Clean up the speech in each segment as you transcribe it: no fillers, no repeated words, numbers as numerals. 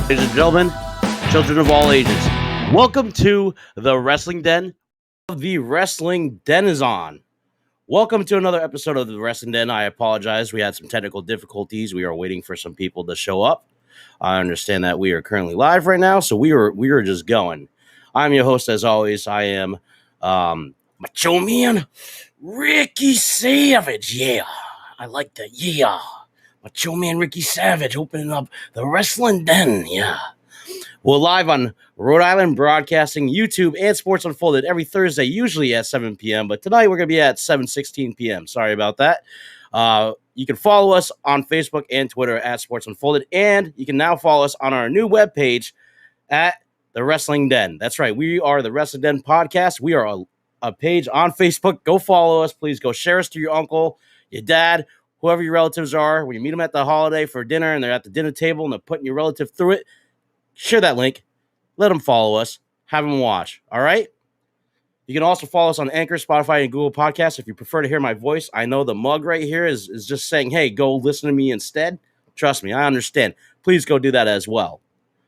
Ladies and gentlemen, children of all ages, welcome to the Wrestling Den. The Wrestling Den is on. Welcome to another episode of the Wrestling Den. I apologize. We had some technical difficulties. We are waiting for some people to show up. I understand that we are currently live right now, so we are just going. I'm your host, as always. I am Macho Man Ricky Savage. Yeah, I like that. Yeah. Macho Man Ricky Savage opening up the Wrestling Den. Yeah. We're live on Rhode Island Broadcasting, YouTube, and Sports Unfolded every Thursday, usually at 7 p.m. But tonight we're going to be at 7:16 p.m. Sorry about that. You can follow us on Facebook and Twitter at Sports Unfolded, and you can now follow us on our new webpage at The Wrestling Den. That's right. We are The Wrestling Den Podcast. We are a page on Facebook. Go follow us. Please go share us to your uncle, your dad, whoever your relatives are. When you meet them at the holiday for dinner and they're at the dinner table and they're putting your relative through it, share that link. Let them follow us. Have them watch. All right? You can also follow us on Anchor, Spotify, and Google Podcasts if you prefer to hear my voice. I know the mug right here is just saying, hey, go listen to me instead. Trust me, I understand. Please go do that as well.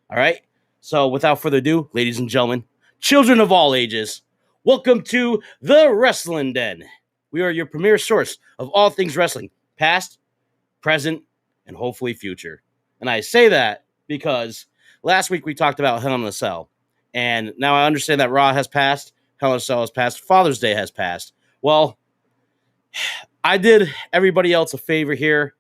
All right? So without further ado, ladies and gentlemen, children of all ages, welcome to the Wrestling Den. We are your premier source of all things wrestling, past, present, and hopefully future. And I say that because last week we talked about Hell in a Cell, and now I understand that Raw has passed, Hell in a Cell has passed, Father's Day has passed. Well, I did everybody else a favor here.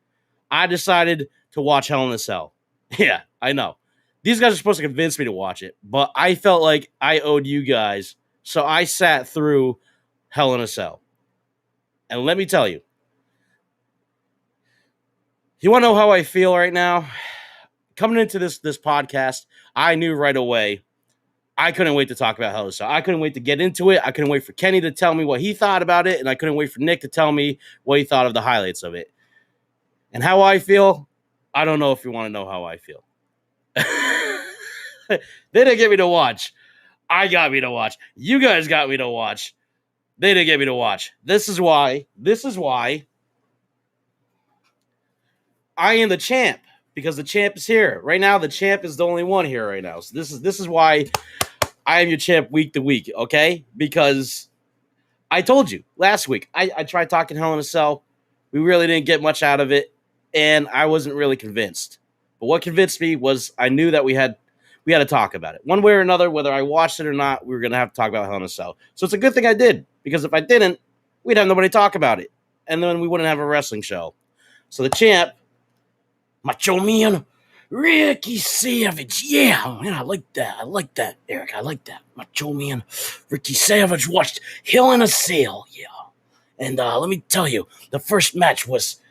I decided to watch Hell in a Cell. Yeah, I know. These guys are supposed to convince me to watch it, but I felt like I owed you guys, so I sat through Hell in a Cell. And let me tell you, you want to know how I feel right now? Coming into this podcast, I knew right away I couldn't wait to talk about Hell in a Cell. I couldn't wait to get into it. I couldn't wait for Kenny to tell me what he thought about it, and I couldn't wait for Nick to tell me what he thought of the highlights of it. And how I feel, I don't know if you want to know how I feel. They didn't get me to watch. I got me to watch. You guys got me to watch. They didn't get me to watch. This is why I am the champ, because the champ is here. Right now, the champ is the only one here right now. So this is why I am your champ week to week, okay? Because I told you last week, I tried talking Hell in a Cell. We really didn't get much out of it, and I wasn't really convinced. But what convinced me was I knew that we had to talk about it. One way or another, whether I watched it or not, we were going to have to talk about Hell in a Cell. So it's a good thing I did, because if I didn't, we'd have nobody talk about it, and then we wouldn't have a wrestling show. So the champ, Macho Man Ricky Savage. Yeah, man, I like that, Eric. I like that. Macho Man Ricky Savage watched Hell in a Cell. Yeah. And let me tell you, the first match was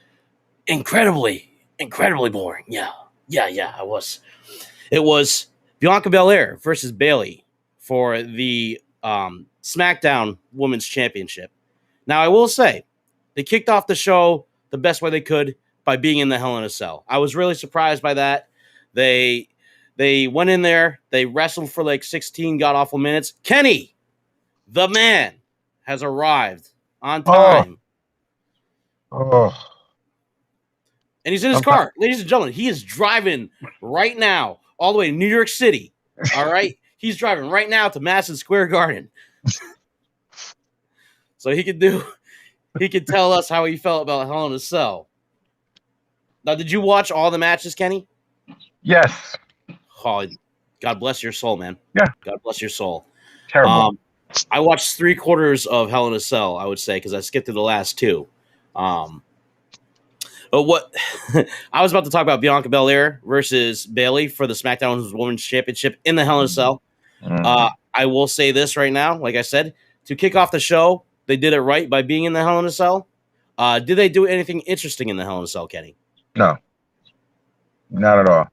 incredibly boring. Yeah, it was. It was Bianca Belair versus Bayley for the SmackDown Women's Championship. Now, I will say, they kicked off the show the best way they could by being in the Hell in a Cell. I was really surprised by that. They went in there, they wrestled for like 16 god-awful minutes. Kenny, the man, has arrived on time. Oh. And he's in his car. Ladies and gentlemen, he is driving right now all the way to New York City. All right? He's driving right now to Madison Square Garden. So he could tell us how he felt about Hell in a Cell. Now, did you watch all the matches, Kenny? Yes. Oh, God bless your soul, man. Yeah. God bless your soul. Terrible. I watched 3/4 of Hell in a Cell, I would say, because I skipped through the last two. But what I was about to talk about Bianca Belair versus Bayley for the SmackDown Women's Championship in the Hell in a Cell. I will say this right now, like I said, to kick off the show, they did it right by being in the Hell in a Cell. Did they do anything interesting in the Hell in a Cell, Kenny? No, not at all.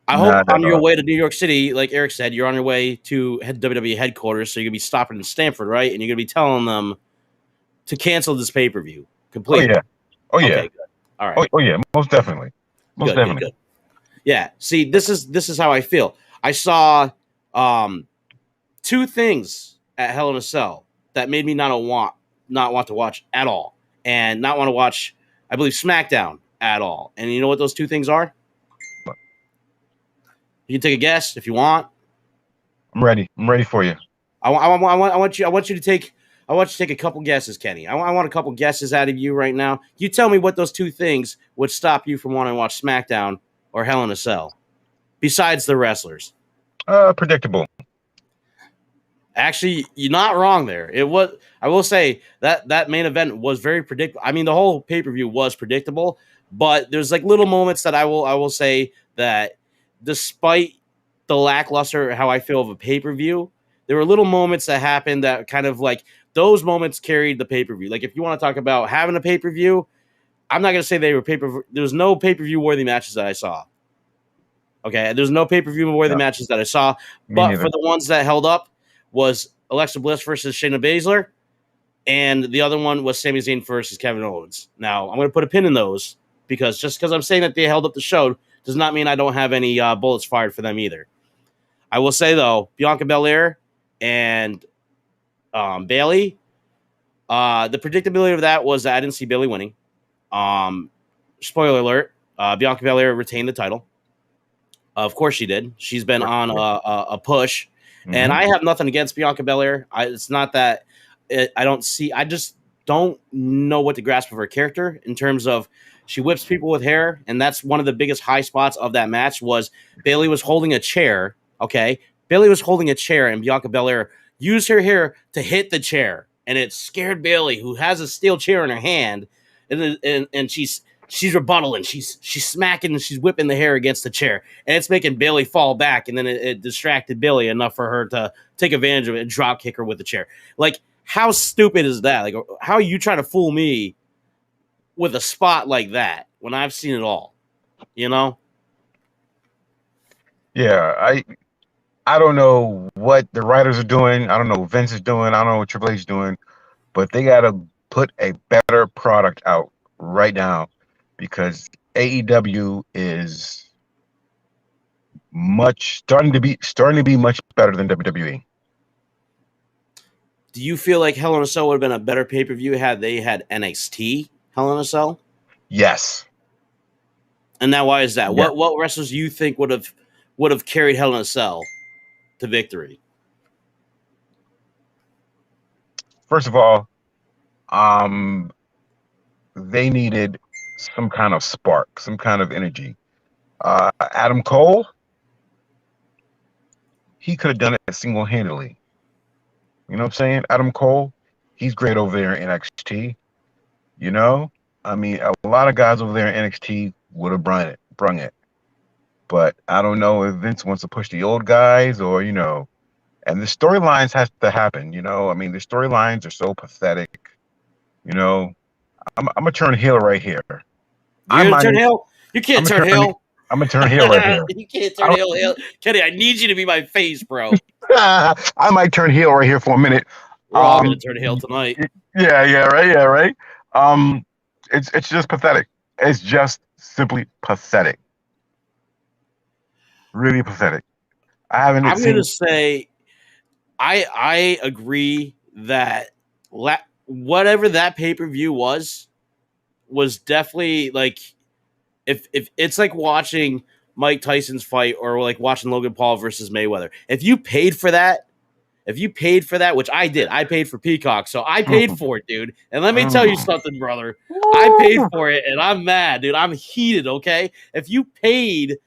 I hope on your way to New York City, like Eric said, you're on your way to WWE headquarters, so you're going to be stopping in Stamford, right? And you're going to be telling them to cancel this pay-per-view completely. Oh, yeah. Okay, good. All right. Oh, yeah. Most definitely. Good. Yeah. See, this is how I feel. I saw two things at Hell in a Cell that made me not want to watch at all, and not want to watch, I believe, SmackDown at all. And you know what those two things are? You can take a guess if you want. I'm ready. I'm ready for you. I want you to take a couple guesses, Kenny. I want a couple guesses out of you right now. You tell me what those two things would stop you from wanting to watch SmackDown or Hell in a Cell, besides the wrestlers. Predictable. Actually, you're not wrong there. It was. I will say that main event was very predictable. I mean, the whole pay-per-view was predictable, but there's like little moments that I will say that despite the lackluster how I feel of a pay-per-view, there were little moments that happened that kind of like those moments carried the pay-per-view. Like if you want to talk about having a pay-per-view, I'm not going to say they were pay-per-view. There's no pay-per-view worthy matches that I saw. Okay, there's no pay-per-view worthy matches that I saw, but for the ones that held up was Alexa Bliss versus Shayna Baszler, and the other one was Sami Zayn versus Kevin Owens. Now, I'm going to put a pin in those because just because I'm saying that they held up the show does not mean I don't have any bullets fired for them either. I will say, though, Bianca Belair and Bayley, the predictability of that was that I didn't see Bayley winning. Spoiler alert, Bianca Belair retained the title. Of course she did. She's been on a push. Mm-hmm. And I have nothing against Bianca Belair. It's not that I just don't know what to grasp of her character in terms of she whips people with hair. And that's one of the biggest high spots of that match was Bayley was holding a chair. Okay. Bayley was holding a chair and Bianca Belair used her hair to hit the chair. And it scared Bayley, who has a steel chair in her hand. And she's rebuttaling, she's smacking, and she's whipping the hair against the chair, and it's making Bayley fall back, and then it distracted Bayley enough for her to take advantage of it and drop kick her with the chair. Like, how stupid is that? Like, how are you trying to fool me with a spot like that when I've seen it all? You know? Yeah, I don't know what the writers are doing. I don't know what Vince is doing. I don't know what Triple H is doing, but they got to put a better product out right now. Because AEW is starting to be much better than WWE. Do you feel like Hell in a Cell would have been a better pay-per-view had they had NXT Hell in a Cell? Yes. And now why is that? Yeah. What wrestlers do you think would have carried Hell in a Cell to victory? First of all, they needed some kind of spark, some kind of energy. Adam Cole, he could have done it single-handedly. You know what I'm saying? Adam Cole, he's great over there in NXT. You know? I mean, a lot of guys over there in NXT would have brung it. But I don't know if Vince wants to push the old guys or, you know, and the storylines has to happen, you know? I mean, the storylines are so pathetic. You know? I'm going to turn heel right here. You're going to turn heel? You can't turn heel. I'm going to turn heel right here. You can't turn heel. Kenny, I need you to be my face, bro. I might turn heel right here for a minute. We're all going to turn heel tonight. Yeah, right. It's just pathetic. It's just simply pathetic. Really pathetic. I'm going to say I agree that whatever that pay-per-view was definitely like if it's like watching Mike Tyson's fight or like watching Logan Paul versus Mayweather. If you paid for that, which I did, I paid for Peacock, so I paid for it, dude. And let me tell you something, brother. I paid for it, and I'm mad, dude. I'm heated, okay? If you paid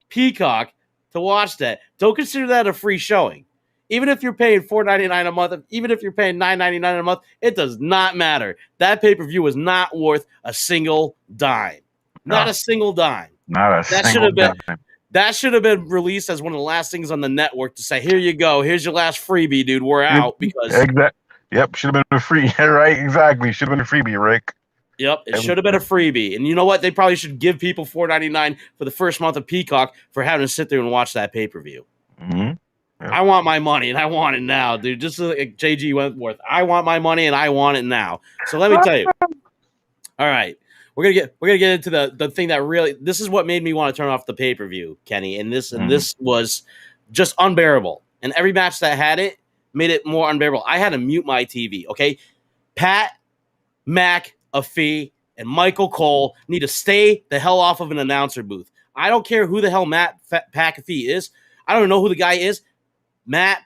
Peacock to watch that, don't consider that a free showing. Even if you're paying $4.99 a month, even if you're paying $9.99 a month, it does not matter. That pay-per-view was not worth a single dime. Not a single dime. That should have been released as one of the last things on the network to say, here you go. Here's your last freebie, dude. We're out. Because Yep, should have been a free. Right, exactly. Should have been a freebie, Rick. Yep, it should have been a freebie. And you know what? They probably should give people $4.99 for the first month of Peacock for having to sit there and watch that pay-per-view. Mm-hmm. Yep. I want my money, and I want it now, dude. Just like JG Wentworth. I want my money, and I want it now. So let me tell you. All right. We're gonna get into the thing that really, this is what made me want to turn off the pay-per-view, Kenny. And this was just unbearable. And every match that had it made it more unbearable. I had to mute my TV. Okay, Pat McAfee and Michael Cole need to stay the hell off of an announcer booth. I don't care who the hell Matt McAfee is. I don't know who the guy is. Pat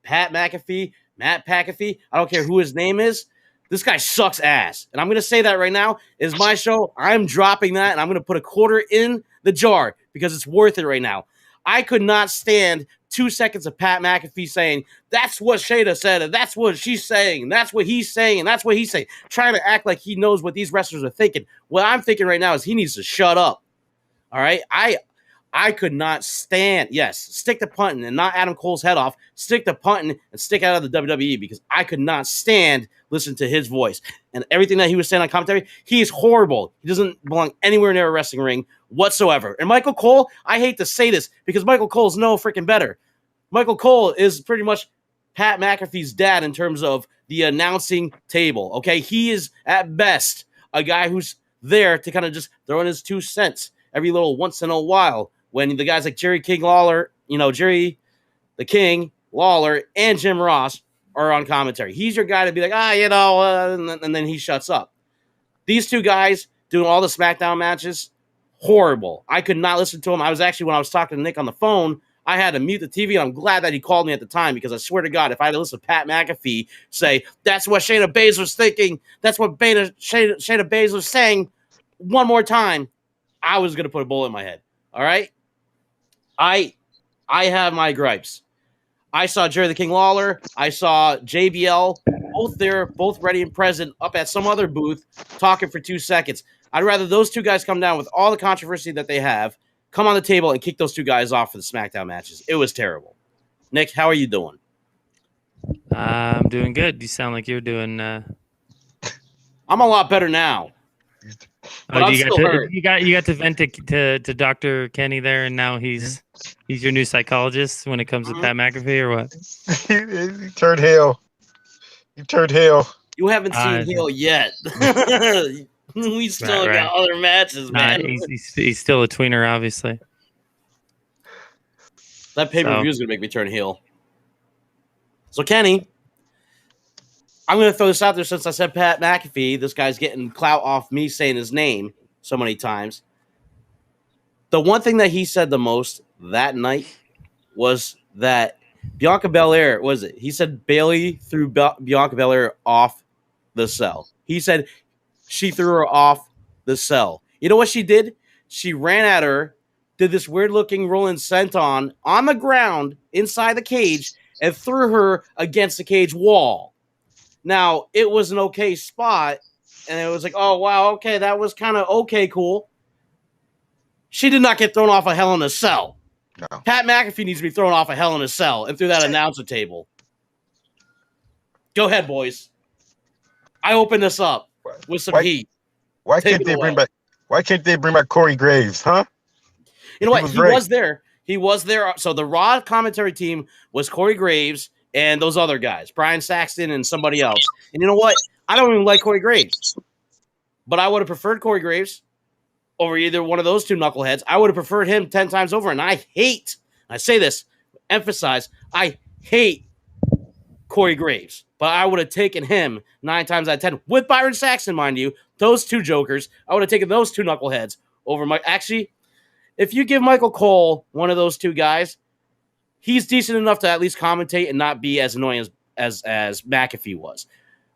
McAfee, Matt McAfee. I don't care who his name is. This guy sucks ass. And I'm going to say that right now. It's my show. I'm dropping that, and I'm going to put a quarter in the jar because it's worth it right now. I could not stand 2 seconds of Pat McAfee saying, that's what Shayna said, and that's what she's saying, and that's what he's saying, and that's what he's saying, trying to act like he knows what these wrestlers are thinking. What I'm thinking right now is he needs to shut up. All right? I could not stand, yes, stick to punting and not Adam Cole's head off, stick to punting and stick out of the WWE because I could not stand listening to his voice. And everything that he was saying on commentary, he's horrible. He doesn't belong anywhere near a wrestling ring whatsoever. And Michael Cole, I hate to say this because Michael Cole's no freaking better. Michael Cole is pretty much Pat McAfee's dad in terms of the announcing table, okay? He is, at best, a guy who's there to kind of just throw in his 2 cents every little once in a while when the guys like Jerry King Lawler, Jerry the King Lawler and Jim Ross are on commentary. He's your guy to be like, and then he shuts up. These two guys doing all the SmackDown matches, horrible. I could not listen to him. I was actually, when I was talking to Nick on the phone, I had to mute the TV, and I'm glad that he called me at the time because I swear to God, if I had to listen to Pat McAfee say, that's what Shayna Baszler's thinking, that's what Shayna Baszler's saying one more time, I was going to put a bullet in my head. All right? I have my gripes. I saw Jerry the King Lawler. I saw JBL, both there, both ready and present, up at some other booth, talking for 2 seconds. I'd rather those two guys come down with all the controversy that they have, come on the table and kick those two guys off for the SmackDown matches. It was terrible. Nick, how are you doing? I'm doing good. You sound like you're doing. I'm a lot better now. But you got to vent to Dr. Kenny there, and now he's your new psychologist when it comes to Pat McAfee, or what? He turned heel. You turned heel. You haven't seen heel yet. We still got other matches, man. He's still a tweener, obviously. That pay-per-view is going to make me turn heel. So, Kenny, I'm going to throw this out there since I said Pat McAfee. This guy's getting clout off me saying his name so many times. The one thing that he said the most that night was that Bianca Belair, he said Bayley threw Bianca Belair off the cell. He said she threw her off the cell. You know what she did? She ran at her, did this weird-looking rolling senton on the ground inside the cage, and threw her against the cage wall. Now, it was an okay spot, and it was like, oh, wow, okay, that was kind of okay, cool. She did not get thrown off a Hell in a Cell. No. Pat McAfee needs to be thrown off a Hell in a Cell and through that announcer table. Go ahead, boys. I open this up with some heat. Why can't they bring back Corey Graves, huh? You know what? He was there. He was there. So the Raw commentary team was Corey Graves and those other guys, Brian Saxton and somebody else. And you know what? I don't even like Corey Graves. But I would have preferred Corey Graves over either one of those two knuckleheads. I would have preferred him 10 times over. And I say this, emphasize, I hate Corey Graves. But I would have taken him 9 times out of 10 with Byron Saxton, mind you. Those two jokers, I would have taken those two knuckleheads over my. Actually, if you give Michael Cole one of those two guys, he's decent enough to at least commentate and not be as annoying as McAfee was.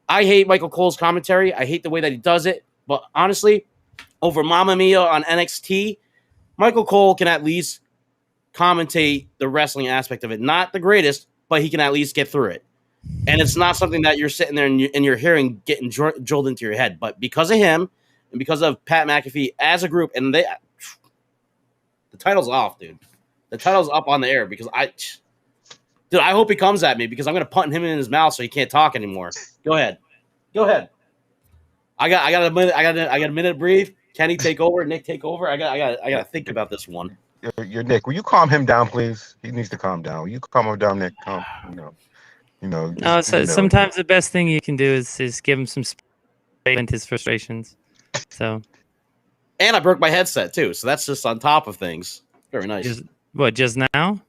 I hate Michael Cole's commentary. I hate the way that he does it. But honestly, over Mamma Mia on NXT, Michael Cole can at least commentate the wrestling aspect of it. Not the greatest, but he can at least get through it. And it's not something that you're sitting there and you're hearing getting drilled into your head. But because of him and because of Pat McAfee as a group, and the title's off, dude. The title's up on the air because I hope he comes at me because I'm going to punt him in his mouth so he can't talk anymore. Go ahead. I got a minute. I got a minute to breathe. Kenny, take over. Nick, take over. I got to think about this one. You're Nick. Will you calm him down, please? He needs to calm down. Will you calm him down, Nick? Sometimes the best thing you can do is give him some space to vent his frustrations. So, and I broke my headset too, so that's just on top of things. Very nice. Just now?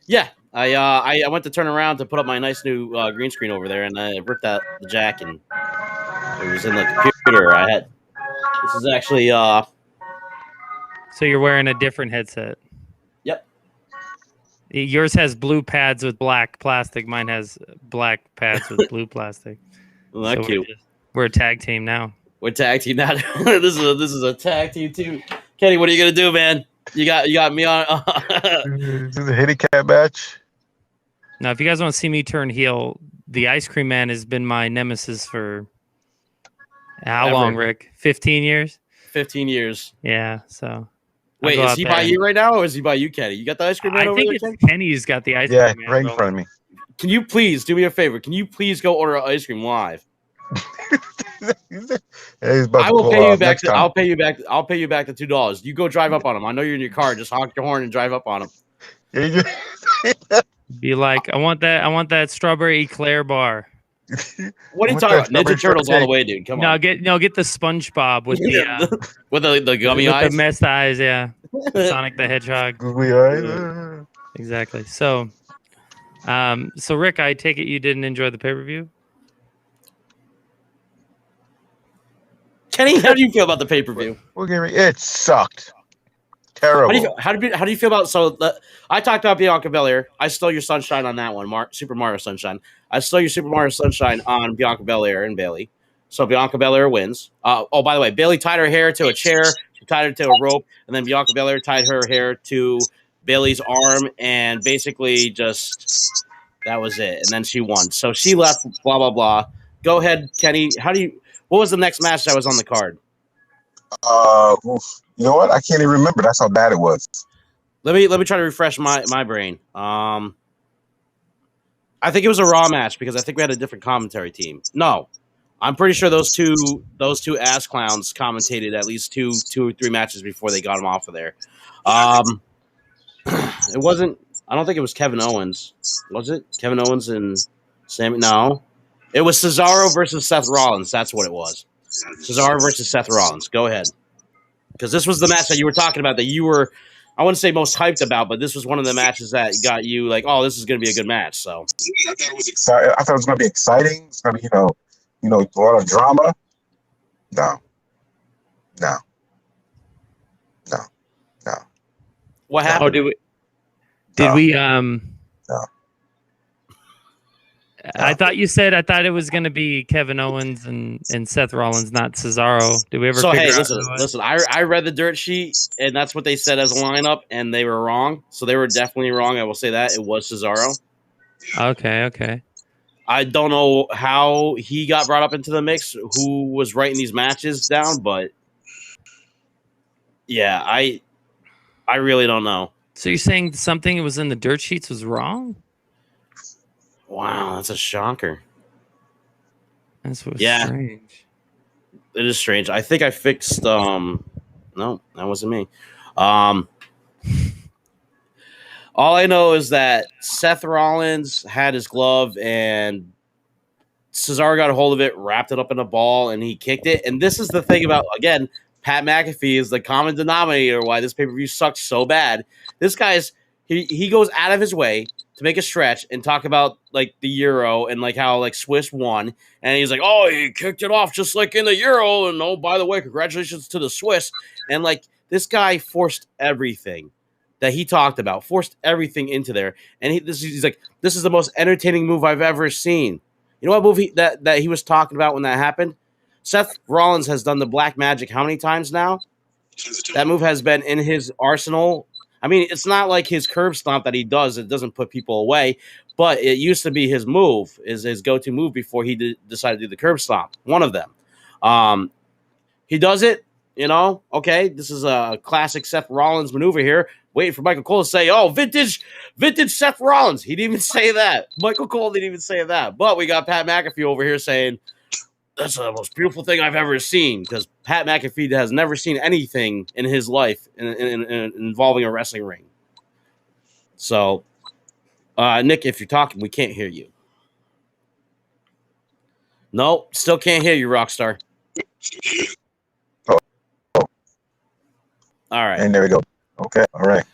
Yeah, I went to turn around to put up my nice new green screen over there, and I ripped out the jack, and it was in the computer. This is actually So you're wearing a different headset. Yep. Yours has blue pads with black plastic. Mine has black pads with blue plastic. Well, that So cute. we're a tag team now. We're tag team now. This is a tag team too. Kenny, what are you gonna do, man? You got me on. This is a handicap match. Now, if you guys want to see me turn heel, the Ice Cream Man has been my nemesis for how Ever. long, Rick? 15 years? 15 years. Yeah, so. Wait, is he by you right now, or is he by you, Kenny? You got the ice cream man I over think there, it's Kenny? Kenny who's got the Ice Yeah, Cream Man. right in front of me. Can you please do me a favor? Can you please go order ice cream live? He's about I to will pull pay you off back. next time. I'll pay you back. I'll pay you back the $2. You go drive up on him. I know you're in your car. Just honk your horn and drive up on him. Yeah, you just- Be like, I want that strawberry eclair bar. What are you With talking that about? Ninja strawberry Turtles all the shortcake. way, dude. Come No, on. get the SpongeBob with with the gummy with eyes. the messed eyes, yeah. Sonic the Hedgehog. Googly eyes. Exactly. So Rick, I take it you didn't enjoy the pay-per-view? Kenny, how do you feel about the pay-per-view? We'll get it sucked. Terrible. How do you feel about I talked about Bianca Belair. I stole your sunshine on that one, Super Mario Sunshine. I stole your Super Mario Sunshine on Bianca Belair and Bailey. So Bianca Belair wins. Oh, by the way, Bailey tied her hair to a chair, she tied her to a rope, and then Bianca Belair tied her hair to Bailey's arm, and basically just that was it. And then she won. So she left. Blah blah blah. Go ahead, Kenny. What was the next match that was on the card? You know what? I can't even remember. That's how bad it was. Let me try to refresh my brain. I think it was a Raw match because I think we had a different commentary team. No, I'm pretty sure those two ass clowns commentated at least two or three matches before they got him off of there. It wasn't. I don't think it was Kevin Owens. Was it Kevin Owens and Sammy? No, it was Cesaro versus Seth Rollins. That's what it was. Cesaro versus Seth Rollins. Go ahead. Because this was the match that you were talking about that you were, I wouldn't say most hyped about, but this was one of the matches that got you like, oh, this is going to be a good match. So I thought it was exciting. I thought it was going to be exciting. It's going to be, a lot of drama. No. what happened? Oh, did we No. I thought it was going to be Kevin Owens and Seth Rollins, not Cesaro. Did we ever So figure hey, out listen. I read the dirt sheet, and that's what they said as a lineup, and they were wrong. So they were definitely wrong. I will say that it was Cesaro. Okay. I don't know how he got brought up into the mix, who was writing these matches down, but yeah, I really don't know. So you're saying something that was in the dirt sheets was wrong? Wow, that's a shocker. That's what's strange. It is strange. I think I fixed no, that wasn't me. All I know is that Seth Rollins had his glove and Cesaro got a hold of it, wrapped it up in a ball, and he kicked it. And this is the thing about, again, Pat McAfee is the common denominator why this pay-per-view sucks so bad. This guy's he goes out of his way to make a stretch and talk about like the Euro and like how like Swiss won, and he's like, oh, he kicked it off just like in the Euro, and oh, by the way, congratulations to the Swiss. And like this guy forced everything that he talked about, forced everything into there, and he's like, this is the most entertaining move I've ever seen. You know what movie that he was talking about when that happened? Seth Rollins has done the Black Magic how many times now? That move has been in his arsenal. I mean, it's not like his curb stomp that he does. It doesn't put people away, but it used to be his move, is his go-to move before he decided to do the curb stomp. One of them. He does it, okay, this is a classic Seth Rollins maneuver here. Waiting for Michael Cole to say, oh, vintage Seth Rollins. He didn't even say that. Michael Cole didn't even say that. But we got Pat McAfee over here saying, that's the most beautiful thing I've ever seen, because Pat McAfee has never seen anything in his life involving a wrestling ring. So, Nick, if you're talking, we can't hear you. No, still can't hear you, Rockstar. Oh. All right. And there we go. Okay. All right.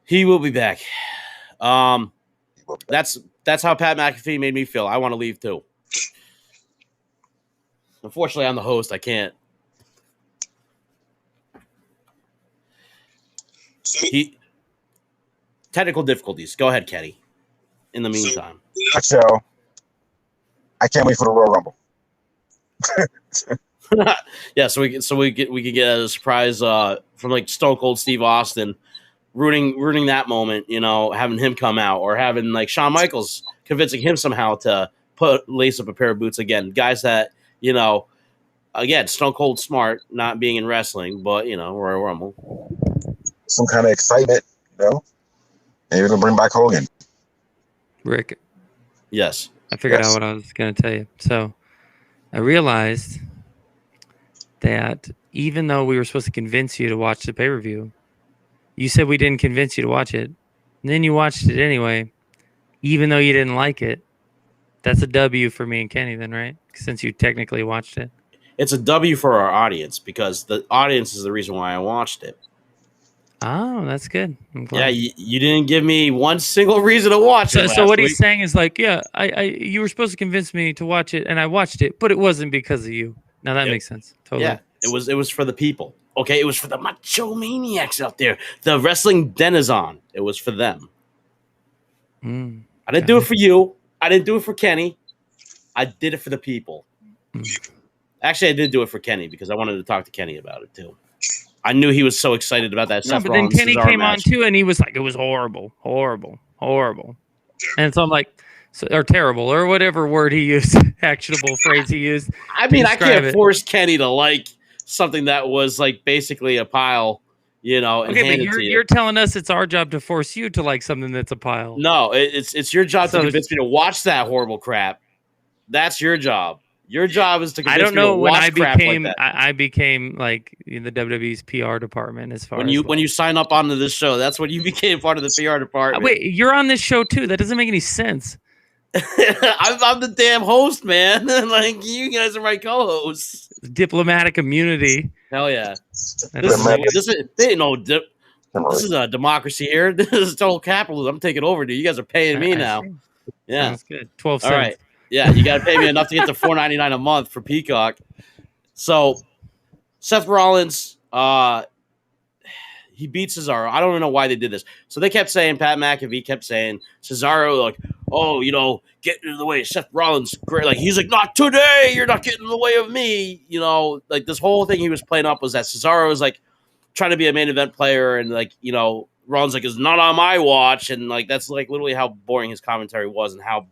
He will be back. That's how Pat McAfee made me feel. I want to leave too. Unfortunately, I'm the host. I can't. he technical difficulties. Go ahead, Kenny. In the meantime, So I can't wait for the Royal Rumble. yeah. So we could get a surprise from like Stone Cold Steve Austin, ruining that moment. You know, having him come out, or having like Shawn Michaels convincing him somehow to lace up a pair of boots again. Guys that, you know, again, Stone Cold smart, not being in wrestling, but you know, Royal Rumble. Some kind of excitement, you know. Maybe they'll bring back Hogan. Rick, Yes. I figured Yes. out what I was going to tell you. So I realized that even though we were supposed to convince you to watch the pay-per-view, you said we didn't convince you to watch it. And then you watched it anyway, even though you didn't like it. That's a W for me and Kenny then, right? Since you technically watched it. It's a W for our audience because the audience is the reason why I watched it. Oh, that's good. I'm glad. Yeah, you didn't give me one single reason to watch it. So what week. he's saying is like, yeah, you were supposed to convince me to watch it, and I watched it, but it wasn't because of you. Now that makes sense. Totally. Yeah, it was for the people. Okay, it was for the macho maniacs out there, the wrestling denizen. It was for them. I didn't do it for you. I didn't do it for Kenny. I did it for the people. Actually, I did do it for Kenny because I wanted to talk to Kenny about it too. I knew he was so excited about that. No, Seth but then Rollins Kenny Cesaro came match. on too, and he was like, it was horrible. And so I'm like, or terrible, or whatever word he used, actionable phrase he used. I mean, I can't it. force Kenny to like something that was like basically a pile, you know, and Okay, hand but it to you. you're telling us it's our job to force you to like something that's a pile. No, it's your job to convince me to watch that horrible crap. That's your job. Your job is to convince me to watch crap like that. I became like in the WWE's PR department as far when you sign up onto this show, that's when you became part of the PR department. Wait, you're on this show too. That doesn't make any sense. I'm the damn host, man. Like you guys are my co-hosts. Diplomatic immunity. Hell yeah. This is a democracy here. This is total capitalism. I'm taking over, dude. You guys are paying me now. Yeah. Sounds good. 12 cents. All right. Yeah, you got to pay me enough to get to $4.99 a month for Peacock. So, Seth Rollins, he beats Cesaro. I don't even know why they did this. So they kept saying, Pat McAfee kept saying, Cesaro, like, oh, you know, get in the way. Seth Rollins, great. Like, he's like, not today. You're not getting in the way of me. You know, like this whole thing he was playing up was that Cesaro was like trying to be a main event player, and like, you know, Rollins like is not on my watch, and like that's like literally how boring his commentary was and how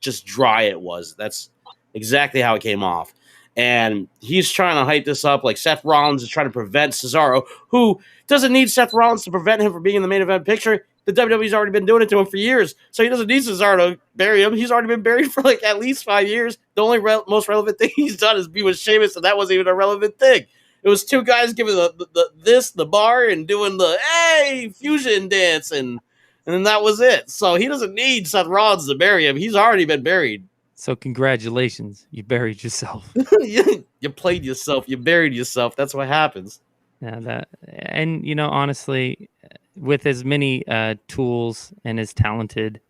just dry it was. That's exactly how it came off. And he's trying to hype this up like Seth Rollins is trying to prevent Cesaro, who doesn't need Seth Rollins to prevent him from being in the main event picture. The WWE's already been doing it to him for years, so he doesn't need Cesaro to bury him. He's already been buried for like at least 5 years. The only most relevant thing he's done is be with Sheamus, and that wasn't even a relevant thing. It was two guys giving the bar and doing the hey fusion dance, and then that was it. So he doesn't need Seth Rollins to bury him. He's already been buried. So congratulations, you buried yourself. You played yourself. You buried yourself. That's what happens. Yeah, and you know, honestly, with as many tools and as talented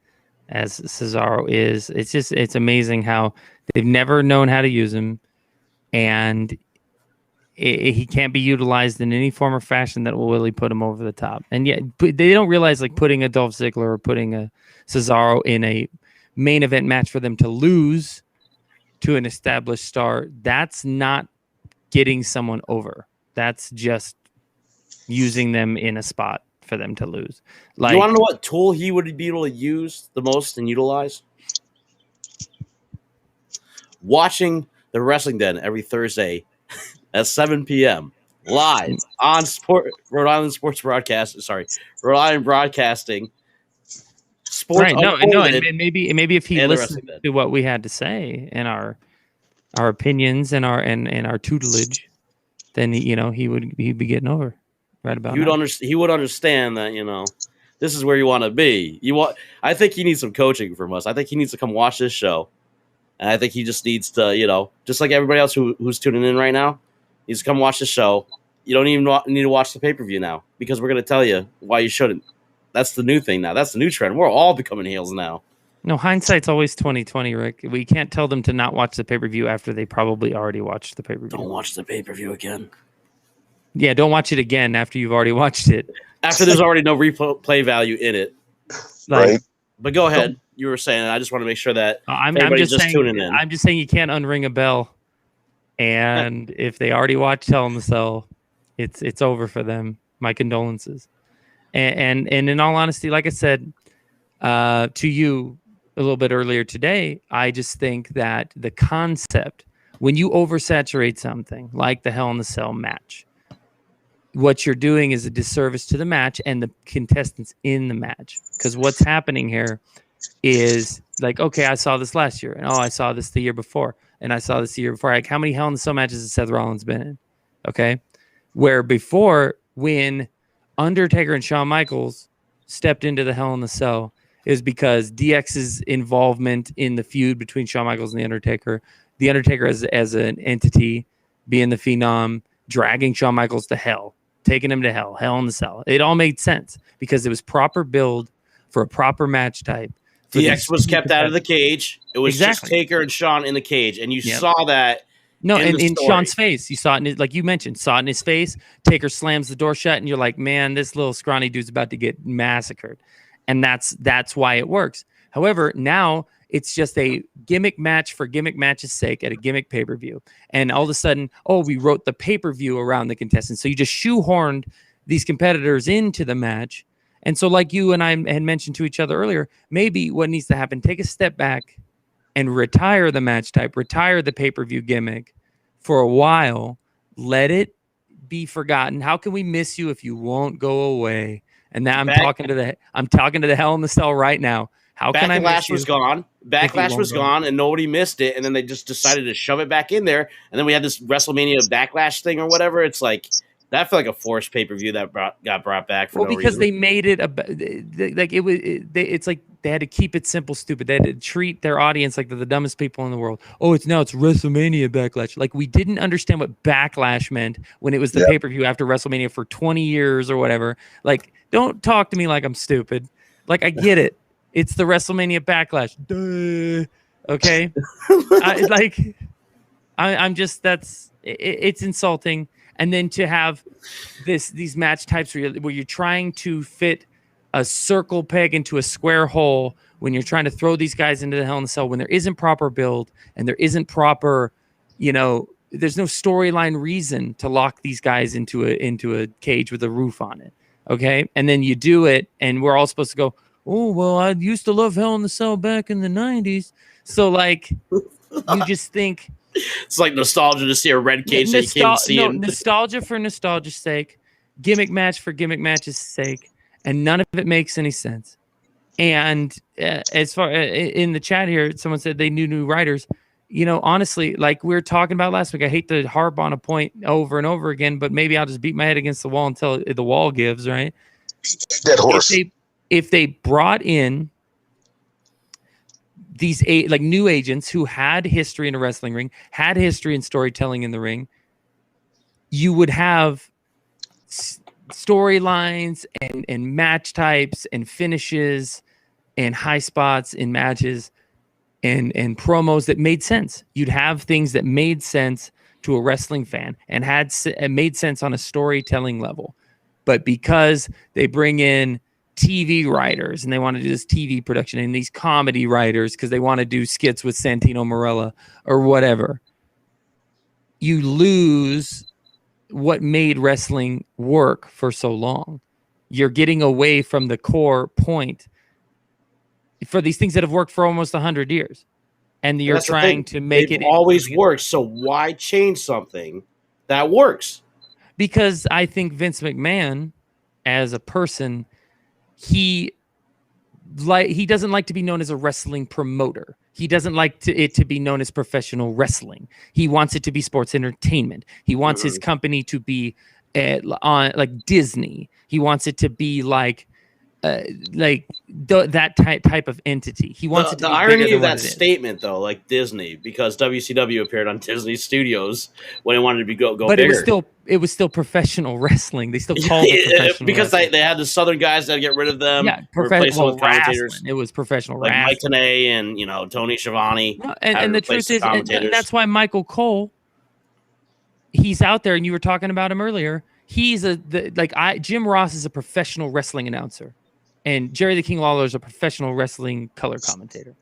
as Cesaro is, it's amazing how they've never known how to use him, and he can't be utilized in any form or fashion that will really put him over the top. And yet, they don't realize like putting a Dolph Ziggler or putting a Cesaro in a main event match for them to lose to an established star, that's not getting someone over. That's just using them in a spot for them to lose. Like, you want to know what tool he would be able to use the most and utilize? Watching the Wrestling Den every Thursday at 7 p.m. live on Rhode Island Sports Broadcast. Sorry, Rhode Island Broadcasting. Sports. Right. No, and maybe if he listened to what we had to say and our opinions and our tutelage, then he'd be getting over right about. He would understand that this is where you want to be. I think he needs some coaching from us. I think he needs to come watch this show, and I think he just needs to just like everybody else who's tuning in right now, needs to come watch the show. You don't even need to watch the pay-per-view now because we're going to tell you why you shouldn't. That's the new thing now. That's the new trend. We're all becoming heels now. No, hindsight's always 20/20, Rick. We can't tell them to not watch the pay-per-view after they probably already watched the pay-per-view. Don't watch the pay-per-view again. Yeah, don't watch it again after you've already watched it. After there's already no replay value in it. Like, Right. But go ahead. You were saying, I just want to make sure that I'm everybody's just saying, tuning in. I'm just saying you can't unring a bell. And if they already watched Hell in the Cell, it's over for them. My condolences. And in all honesty, like I said to you a little bit earlier today, I just think that the concept, when you oversaturate something like the Hell in the Cell match, what you're doing is a disservice to the match and the contestants in the match. Because what's happening here is like, okay, I saw this last year, and I saw this the year before, and I saw this the year before. Like, how many Hell in the Cell matches has Seth Rollins been in? Okay, where before, when Undertaker and Shawn Michaels stepped into the Hell in the Cell, it was because DX's involvement in the feud between Shawn Michaels and the Undertaker as an entity, being the Phenom, dragging Shawn Michaels to hell, taking him to Hell in the Cell. It all made sense because it was proper build for a proper match type. DX was kept out of the cage. It was just Taker and Shawn in the cage, and you saw that. No, and in Shawn's face, you saw it, like you mentioned, saw it in his face. Taker slams the door shut, and you're like, man, this little scrawny dude's about to get massacred. And that's why it works. However, now it's just a gimmick match for gimmick match's sake at a gimmick pay-per-view. And all of a sudden, we wrote the pay-per-view around the contestants. So you just shoehorned these competitors into the match. And so like you and I had mentioned to each other earlier, maybe what needs to happen, take a step back and retire the match type, retire the pay-per-view gimmick for a while, let it be forgotten. How can we miss you if you won't go away? And now I'm talking to the Hell in the Cell right now. How can I miss you? Was gone. Backlash was gone, and nobody missed it. And then they just decided to shove it back in there. And then we had this WrestleMania Backlash thing or whatever. It's like that felt like a forced pay-per-view that got brought back for no reason. Because they made it it's like they had to keep it simple, stupid. They had to treat their audience like they're the dumbest people in the world. It's WrestleMania Backlash. Like, we didn't understand what Backlash meant when it was the pay-per-view after WrestleMania for 20 years or whatever. Like, don't talk to me like I'm stupid. Like, I get it. It's the WrestleMania Backlash. Duh. Okay? It's insulting. And then to have these match types where you're trying to fit a circle peg into a square hole, when you're trying to throw these guys into the Hell in the Cell, when there isn't proper build and there isn't proper, there's no storyline reason to lock these guys into a cage with a roof on it. Okay. And then you do it, and we're all supposed to go, oh, well, I used to love Hell in the Cell back in the 90s. So, like, you just think it's like nostalgia to see a red cage that you can't see. Nostalgia for nostalgia's sake, gimmick match for gimmick match's sake, and none of it makes any sense. And as far in the chat here, someone said they knew new writers. Honestly, like we were talking about last week, I hate to harp on a point over and over again, but maybe I'll just beat my head against the wall until the wall gives, right? Dead horse. If they brought in these new agents who had history in a wrestling ring, had history in storytelling in the ring, you would have storylines and match types and finishes and high spots in matches and promos that made sense. You'd have things that made sense to a wrestling fan and made sense on a storytelling level. But because they bring in TV writers and they want to do this TV production, and these comedy writers because they want to do skits with Santino Marella or whatever, you lose what made wrestling work for so long. You're getting away from the core point for these things that have worked for almost 100 years. And you're trying to make it always works. So why change something that works? Because I think Vince McMahon, as a person, he doesn't like to be known as a wrestling promoter. He doesn't like it to be known as professional wrestling. He wants it to be sports entertainment. He wants his company to be on like Disney. He wants it to be that type of entity. He wants it to be the irony bigger of than that statement, though, like Disney, because WCW appeared on Disney Studios when it wanted to go but bigger. It was still professional wrestling. They still called it professional because wrestling. they had the Southern guys that get rid of them. Yeah, professional commentators. It was professional like wrestling. Mike Tenay and Tony Schiavone. No, and the truth is, and that's why Michael Cole, he's out there, and you were talking about him earlier. he's Jim Ross is a professional wrestling announcer, and Jerry the King Lawler is a professional wrestling color commentator.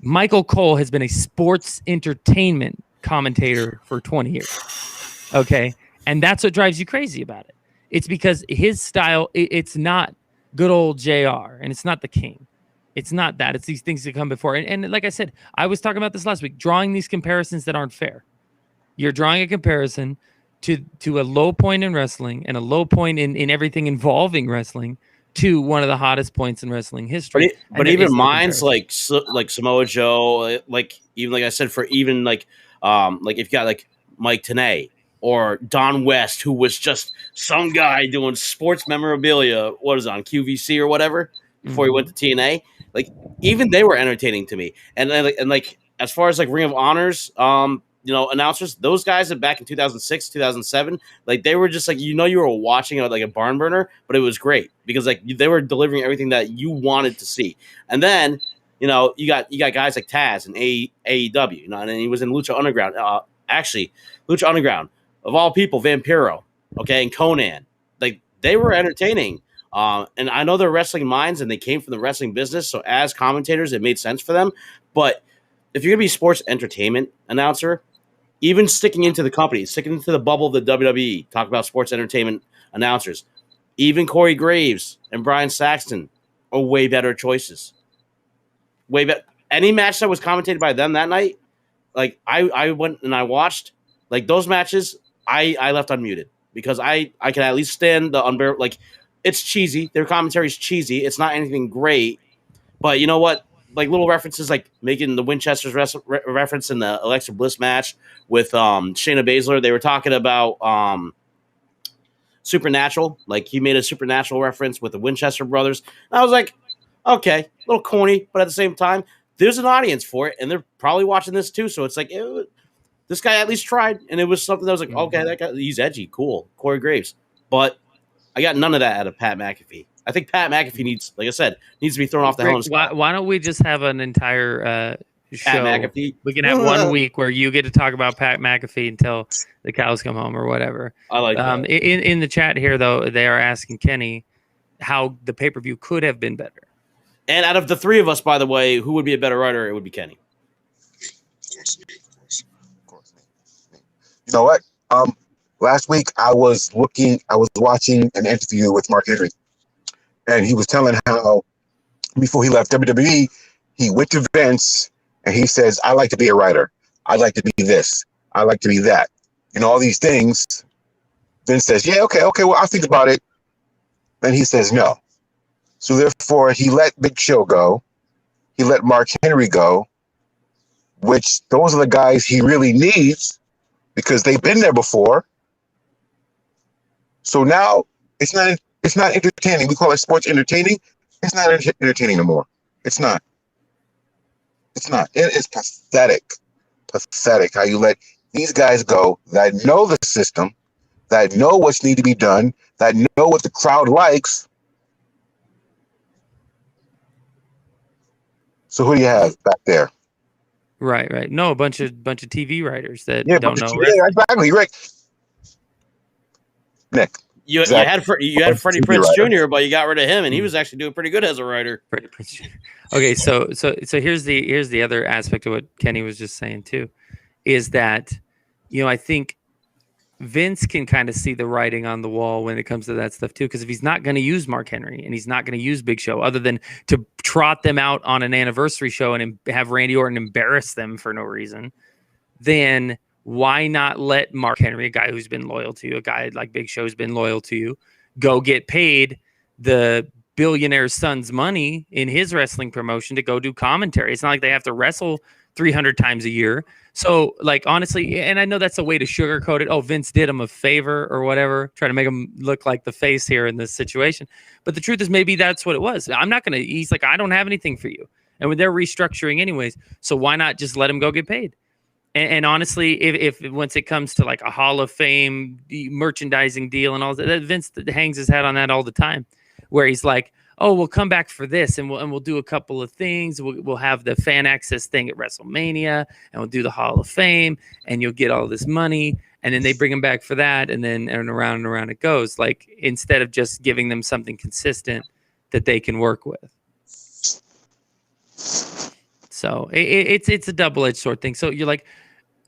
Michael Cole has been a sports entertainment commentator for 20 years. Okay. And that's what drives you crazy about it. It's because his style, it's not good old JR, and it's not the King. It's not that. It's these things that come before. And like I said, I was talking about this last week, drawing these comparisons that aren't fair. You're drawing a comparison to a low point in wrestling and a low point in everything involving wrestling to one of the hottest points in wrestling history. But even mine's like Samoa Joe, like even like I said, for even like if you got like Mike Tenay or Don West, who was just some guy doing sports memorabilia, what is it, on QVC or whatever before he went to TNA, like even they were entertaining to me. And like as far as like Ring of Honors, announcers, those guys that back in 2006, 2007, like they were just like, you were watching like a barn burner, but it was great because like they were delivering everything that you wanted to see. And then, you got guys like Taz and AEW, and he was in Lucha Underground. Actually, Lucha Underground, of all people, Vampiro, okay, and Conan, like they were entertaining. And I know they're wrestling minds and they came from the wrestling business. So as commentators, it made sense for them. But if you're going to be a sports entertainment announcer, even sticking into the company, sticking into the bubble of the WWE, talk about sports entertainment announcers, even Corey Graves and Brian Saxton are way better choices. Way better. Any match that was commentated by them that night, like I went and I watched, like those matches, I left unmuted because I can at least stand the unbearable. Like it's cheesy. Their commentary is cheesy. It's not anything great, but you know what? Like little references, like making the Winchester's reference in the Alexa Bliss match with Shayna Baszler. They were talking about Supernatural. Like he made a Supernatural reference with the Winchester brothers. And I was like, okay, a little corny, but at the same time, there's an audience for it, and they're probably watching this too. So it's like, this guy at least tried, and it was something that was like, okay, that guy, he's edgy, cool, Corey Graves. But I got none of that out of Pat McAfee. I think Pat McAfee needs, like I said, needs to be thrown off the helm. Why don't we just have an entire show? Pat McAfee. We can have 1 week where you get to talk about Pat McAfee until the cows come home or whatever. I like that. In the chat here, though, they are asking Kenny how the pay-per-view could have been better. And out of the three of us, by the way, who would be a better writer? It would be Kenny. Of course. You know what? Last week I was watching an interview with Mark Henry, and he was telling how before he left WWE, he went to Vince and he says, I like to be a writer. I like to be this. I like to be that. And all these things. Vince says, yeah, okay, well, I'll think about it. Then he says no. So therefore, he let Big Show go. He let Mark Henry go, which those are the guys he really needs because they've been there before. So now it's not entertaining. We call it sports entertaining. It's not entertaining anymore. It's not. It's not. It is pathetic. Pathetic how you let these guys go that know the system, that know what's need to be done, that know what the crowd likes. So who do you have back there? Right. No, a bunch of TV writers that don't know. Yeah, exactly. Right. Nick. You had Freddie Prinze Jr., but you got rid of him, and he was actually doing pretty good as a writer. Freddie Prinze Jr. Okay, so here's the other aspect of what Kenny was just saying too, is that I think Vince can kind of see the writing on the wall when it comes to that stuff too, because if he's not going to use Mark Henry and he's not going to use Big Show other than to trot them out on an anniversary show and have Randy Orton embarrass them for no reason, then why not let Mark Henry, a guy who's been loyal to you, a guy like Big Show's been loyal to you, go get paid the billionaire's son's money in his wrestling promotion to go do commentary? It's not like they have to wrestle 300 times a year. So, like, honestly, and I know that's a way to sugarcoat it. Oh, Vince did him a favor or whatever, try to make him look like the face here in this situation. But the truth is, maybe that's what it was. He's like, I don't have anything for you. And when they're restructuring anyways, so why not just let him go get paid? And honestly, if once it comes to like a Hall of Fame merchandising deal and all that, Vince hangs his head on that all the time, where he's like, oh, we'll come back for this and we'll do a couple of things. We'll have the fan access thing at WrestleMania and we'll do the Hall of Fame and you'll get all this money. and then they bring them back for that, and then and around it goes. Like, instead of just giving them something consistent that they can work with. So it's a double-edged sword thing. So you're like,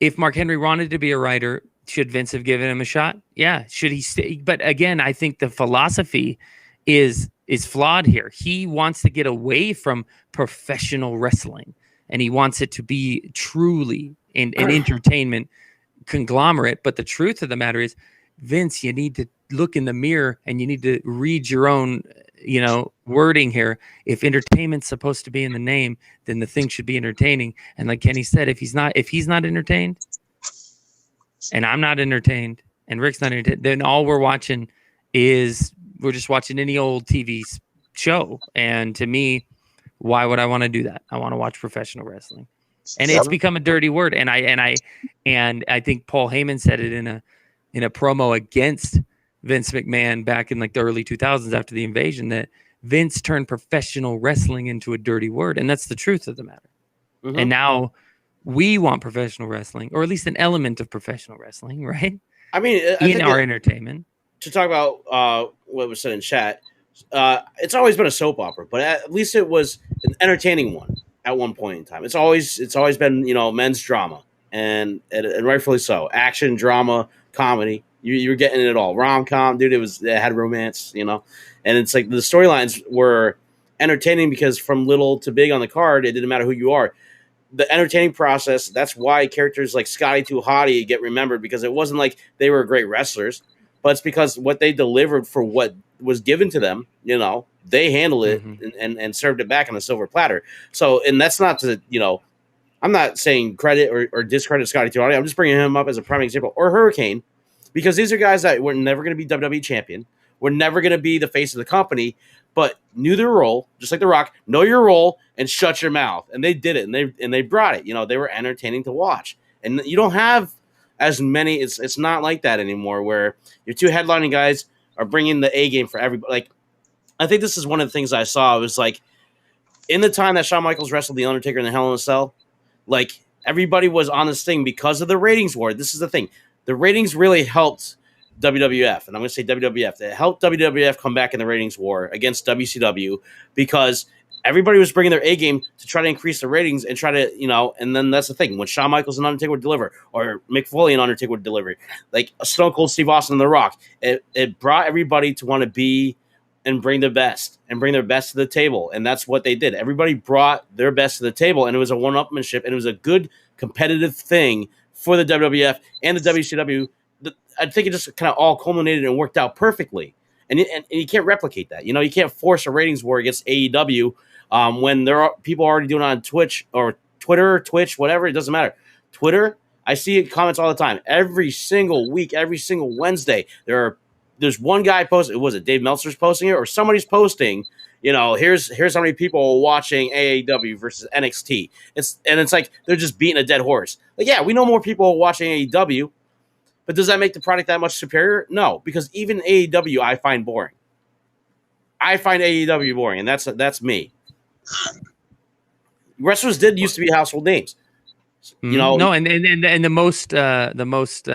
if Mark Henry wanted to be a writer, should Vince have given him a shot? Yeah. Should he stay? But again, I think the philosophy is flawed here. He wants to get away from professional wrestling, and he wants it to be truly an entertainment conglomerate. But the truth of the matter is, Vince, you need to look in the mirror and you need to read your own, wording here. If entertainment's supposed to be in the name, then the thing should be entertaining. And like Kenny said, if he's not entertained, and I'm not entertained, and Rick's not entertained, then all we're watching is we're just watching any old TV show. And to me, why would I want to do that? I want to watch professional wrestling, and it's become a dirty word. And I think Paul Heyman said it in a promo against Vince McMahon back in like the early 2000s after the invasion, that Vince turned professional wrestling into a dirty word. And that's the truth of the matter. Mm-hmm. And now we want professional wrestling, or at least an element of professional wrestling, right? I mean, in our entertainment. To talk about what was said in chat, it's always been a soap opera, but at least it was an entertaining one at one point in time. It's always been, men's drama, and rightfully so. Action, drama, comedy. You were getting it all. Rom-com, dude. It had romance, and it's like the storylines were entertaining because from little to big on the card, it didn't matter who you are. The entertaining process, that's why characters like Scotty 2 Hotty get remembered, because it wasn't like they were great wrestlers, but it's because what they delivered for what was given to them, they handled it and served it back on a silver platter. So, and that's not to, I'm not saying credit or discredit Scotty 2 Hotty. I'm just bringing him up as a prime example, or Hurricane, because these are guys that were never going to be WWE champion. We're never going to be the face of the company, but knew their role, just like The Rock. Know your role and shut your mouth. And they did it, and they brought it. They were entertaining to watch. And you don't have as many. It's not like that anymore, where your two headlining guys are bringing the A game for everybody. Like, I think this is one of the things I saw. It was like, in the time that Shawn Michaels wrestled The Undertaker in the Hell in a Cell, like, everybody was on this thing because of the ratings war. This is the thing. The ratings really helped WWF, and I'm going to say WWF. It helped WWF come back in the ratings war against WCW, because everybody was bringing their A game to try to increase the ratings and try to, and then that's the thing. When Shawn Michaels and Undertaker would deliver, or Mick Foley and Undertaker would deliver, like Stone Cold Steve Austin and The Rock, it brought everybody to want to be and bring their best to the table. And that's what they did. Everybody brought their best to the table, and it was a one-upmanship, and it was a good competitive thing for the WWF and the WCW. I think it just kind of all culminated and worked out perfectly. And you can't replicate that. You can't force a ratings war against AEW when there are people already doing it on Twitch or Twitter, Twitch, whatever. It doesn't matter. Twitter, I see comments all the time. Every single week, every single Wednesday, there's one guy posting. Was it Dave Meltzer's posting it, or somebody's posting? Here's how many people are watching AEW versus NXT. It's like they're just beating a dead horse. Like, yeah, we know more people are watching AEW, but does that make the product that much superior? No, because even AEW I find boring. I find AEW boring, and that's me. Wrestlers used to be household names. No, and the most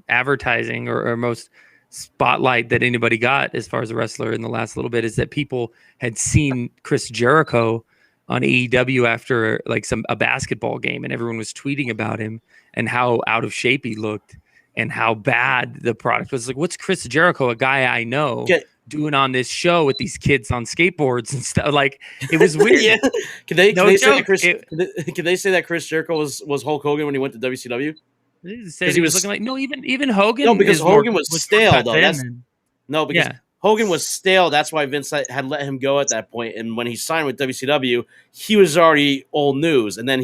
advertising or most spotlight that anybody got as far as a wrestler in the last little bit is that people had seen Chris Jericho on AEW after like a basketball game, and everyone was tweeting about him and how out of shape he looked and how bad the product was. Like, what's Chris Jericho, a guy I know, doing on this show with these kids on skateboards and stuff? Like, it was weird. Yeah. Can they say that Chris Jericho was Hulk Hogan when he went to WCW? Because he was looking like even Hogan. No, because Hogan was stale though. Hogan was stale. That's why Vince had let him go at that point. And when he signed with WCW, he was already old news. And then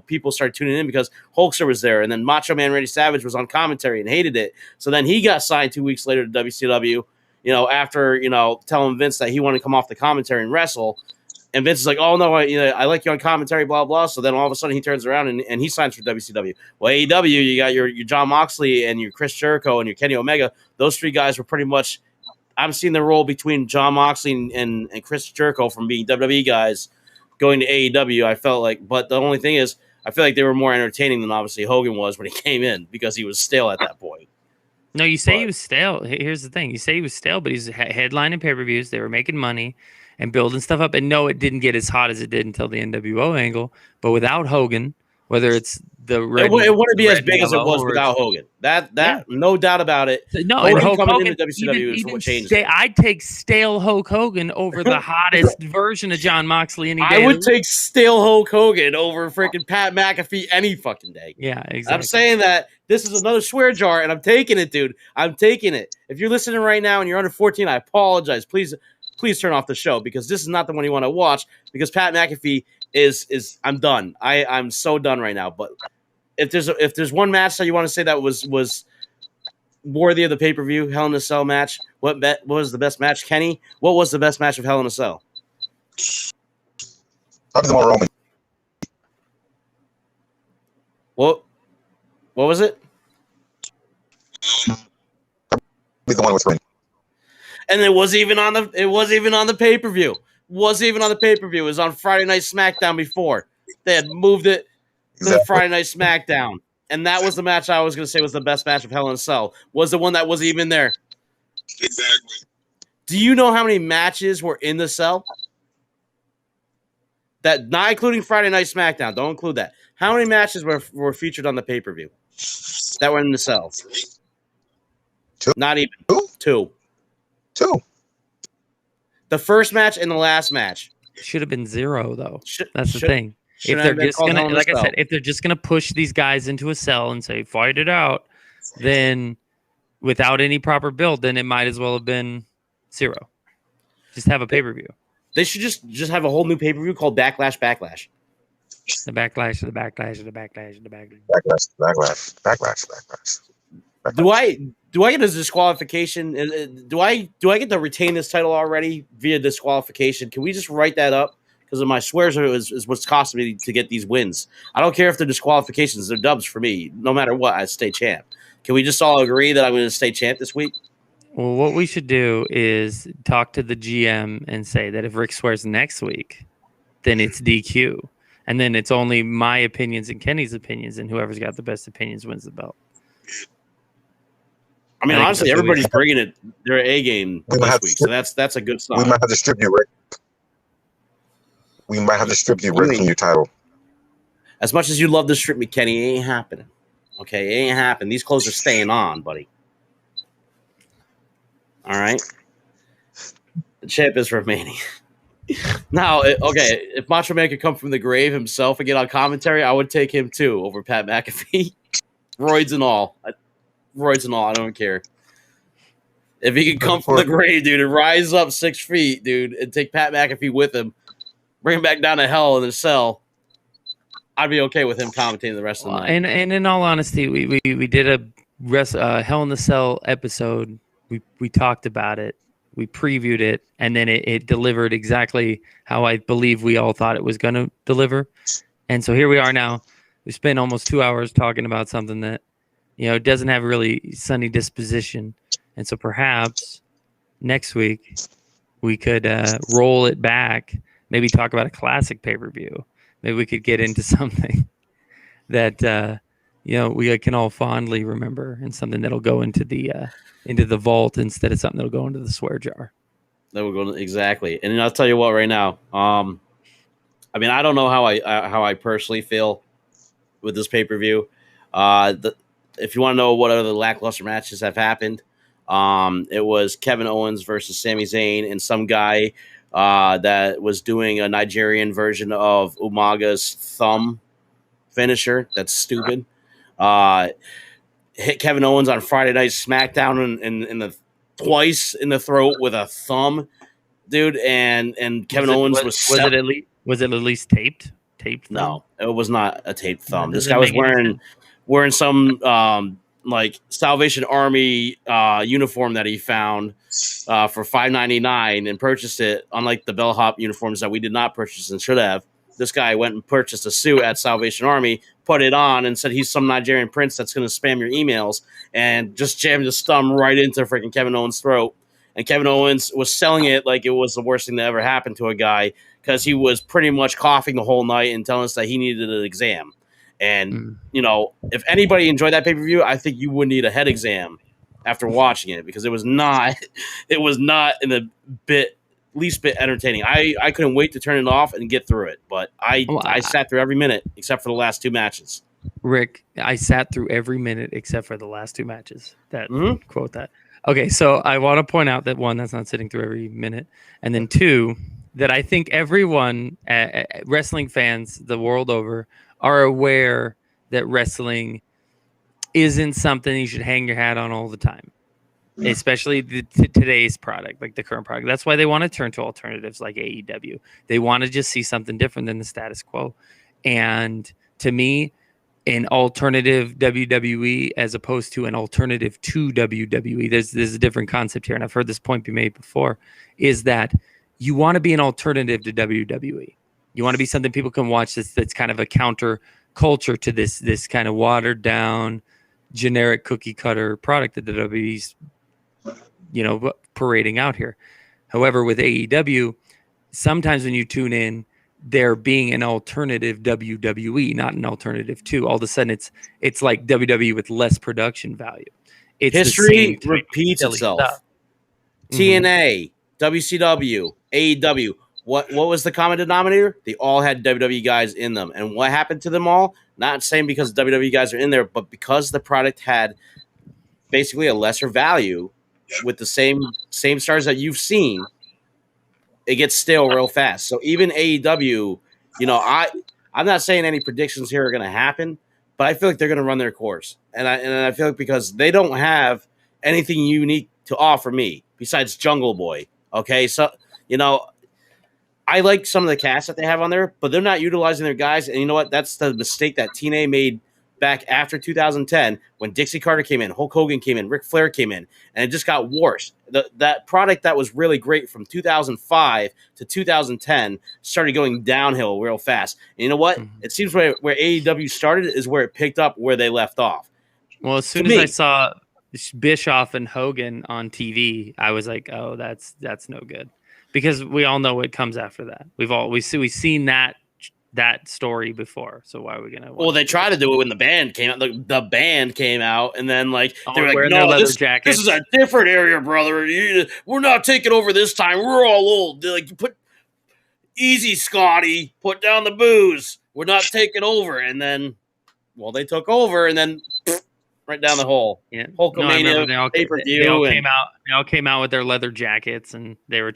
people started tuning in because Hulkster was there. And then Macho Man Randy Savage was on commentary and hated it. So then he got signed 2 weeks later to WCW, after, telling Vince that he wanted to come off the commentary and wrestle. And Vince is like, oh, no, I like you on commentary, blah, blah. So then all of a sudden he turns around and he signs for WCW. Well, AEW, you got your Jon Moxley and your Chris Jericho and your Kenny Omega. Those three guys were pretty much – I'm seeing the role between Jon Moxley and Chris Jericho from being WWE guys going to AEW. I felt like – but the only thing is I feel like they were more entertaining than obviously Hogan was when he came in because he was stale at that point. No, you say But- he was stale. Here's the thing: you say he was stale, but he's headlining pay-per-views. They were making money and building stuff up. And no, it didn't get as hot as it did until the NWO angle. But without Hogan, whether it's the red, it wouldn't be red as and big as it yellow was or without Hogan. That no doubt about it. no, and Hulk coming Hogan into WCW is what changed it. I'd take stale Hulk Hogan over the hottest version of John Moxley any day. I would take stale Hulk Hogan over freaking Pat McAfee any fucking day. Yeah, exactly. I'm saying that this is another swear jar, and I'm taking it, dude. I'm taking it. If you're listening right now and you're under 14, I apologize. Please turn off the show because this is not the one you want to watch. Because Pat McAfee is I'm done. I'm so done right now. But if there's one match that you want to say that was worthy of the pay-per-view, Hell in a Cell match, what was the best match, Kenny? What was the best match of Hell in a Cell? Probably the one Roman. What was it? Probably the one with Roman. And it wasn't even on the pay-per-view. Wasn't even on the pay-per-view. It was on Friday Night SmackDown before. They had moved it to the Friday Night SmackDown. And that was the match I was going to say was the best match of Hell in a Cell. Was the one that wasn't even there. Exactly. Do you know how many matches were in the cell? That not including Friday Night SmackDown. Don't include that. How many matches were featured on the pay-per-view that were in the cell? Two. Not even. Two. The first match and the last match. Should have been 0 though. That's the thing. If Shouldn't they're have been just called gonna, Hell in a like I Cell. said, if they're just gonna push these guys into a cell and say fight it out, then without any proper build, then it might as well have been 0. Just have a pay-per-view. They should just have a whole new pay-per-view called Backlash. The backlash, the backlash, the backlash, the backlash. Backlash. Do I get a disqualification? Do I get to retain this title already via disqualification? Can we just write that up? Because my swears is what's costing me to get these wins. I don't care if they're disqualifications; they're dubs for me. No matter what, I stay champ. Can we just all agree that I'm going to stay champ this week? Well, what we should do is talk to the GM and say that if Rick swears next week, then it's DQ. And then it's only my opinions and Kenny's opinions, and whoever's got the best opinions wins the belt. I mean, honestly, everybody's bringing it their A game this week, so that's a good sign. We might have to strip you, Rick. From your title. As much as you love to strip me, Kenny, it ain't happening. Okay, it ain't happening. These clothes are staying on, buddy. All right? The champ is remaining. Now, okay, if Macho Man could come from the grave himself and get on commentary, I would take him too over Pat McAfee. Roids and all. I don't care. If he could come from the grave, dude, and rise up 6 feet, dude, and take Pat McAfee with him, bring him back down to hell in the cell, I'd be okay with him commentating the rest of the night. And in all honesty, we did a Hell in the Cell episode. We talked about it. We previewed it, and then it delivered exactly how I believe we all thought it was going to deliver. And so here we are now. We spent almost 2 hours talking about something that, doesn't have really sunny disposition. And so perhaps next week we could roll it back, maybe talk about a classic pay-per-view. Maybe we could get into something that, we can all fondly remember, and something that'll go into the vault instead of something that'll go into the swear jar. That would go exactly. And I'll tell you what, right now, I mean, I don't know how I personally feel with this pay-per-view. If you want to know what other lackluster matches have happened, it was Kevin Owens versus Sami Zayn and some guy that was doing a Nigerian version of Umaga's thumb finisher. That's stupid. Hit Kevin Owens on Friday Night SmackDown in the twice in the throat with a thumb, dude. And Kevin Owens was it at least taped? Taped thumb? No, it was not a taped thumb. That This guy was wearing some like Salvation Army uniform that he found for $5.99 and purchased it. Unlike the bellhop uniforms that we did not purchase and should have, this guy went and purchased a suit at Salvation Army, put it on, and said he's some Nigerian prince that's going to spam your emails, and just jammed his thumb right into freaking Kevin Owens' throat. And Kevin Owens was selling it like it was the worst thing that ever happened to a guy because he was pretty much coughing the whole night and telling us that he needed an exam. And if anybody enjoyed that pay-per-view, I think you would need a head exam after watching it, because it was not in the least bit entertaining. I couldn't wait to turn it off and get through it, but I sat through every minute except for the last two matches. Rick, I sat through every minute except for the last two matches. Quote that. Okay, so I want to point out that one, that's not sitting through every minute, and then two, that I think everyone, wrestling fans the world over, are aware that wrestling isn't something you should hang your hat on all the time, especially today's product, like the current product. That's why they want to turn to alternatives like AEW. They want to just see something different than the status quo. And to me, an alternative WWE as opposed to an alternative to WWE, there's a different concept here, and I've heard this point be made before, is that you want to be an alternative to WWE. You want to be something people can watch that's kind of a counter culture to this kind of watered down, generic cookie cutter product that the WWE's parading out here. However, with AEW, sometimes when you tune in, there being an alternative WWE, not an alternative to. All of a sudden, it's like WWE with less production value. It's history repeats itself. TNA, WCW, AEW. What was the common denominator? They all had WWE guys in them. And what happened to them all? Not saying because WWE guys are in there, but because the product had basically a lesser value with the same stars that you've seen, it gets stale real fast. So even AEW, I'm not saying any predictions here are going to happen, but I feel like they're going to run their course. And I feel like because they don't have anything unique to offer me besides Jungle Boy. Okay, so I like some of the cast that they have on there, but they're not utilizing their guys. And you know what? That's the mistake that TNA made back after 2010 when Dixie Carter came in, Hulk Hogan came in, Ric Flair came in, and it just got worse. That product that was really great from 2005 to 2010 started going downhill real fast. And you know what? It seems where AEW started is where it picked up where they left off. Well, as soon as I saw Bischoff and Hogan on TV, I was like, oh, that's no good. Because we all know what comes after that. We've seen that story before. So why are we gonna? Well, they tried to do it when the band came out. The band came out, and then they were like, "No, this is a different area, brother. We're not taking over this time. We're all old. Like, put easy, Scotty. Put down the booze. We're not taking over." And then, they took over, and then right down the hole. Yeah, Hulkamania pay-per-view. They all came out with their leather jackets, and they were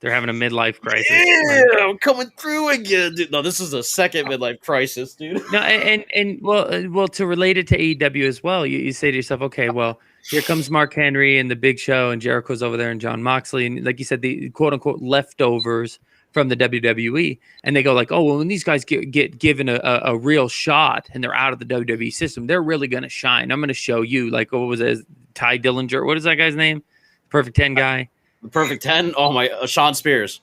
they're having a midlife crisis. Yeah, I'm coming through again, dude. No, this is a second midlife crisis, dude. No, and well, to relate it to AEW as well, you say to yourself, okay, well, here comes Mark Henry and the Big Show, and Jericho's over there, and John Moxley, and like you said, the quote unquote leftovers from the WWE, and they go like, oh, well, when these guys get given a real shot and they're out of the WWE system, they're really going to shine. I'm going to show you, like, what was it, Ty Dillinger? What is that guy's name? Perfect 10 guy. The Perfect 10? Oh my, Sean Spears.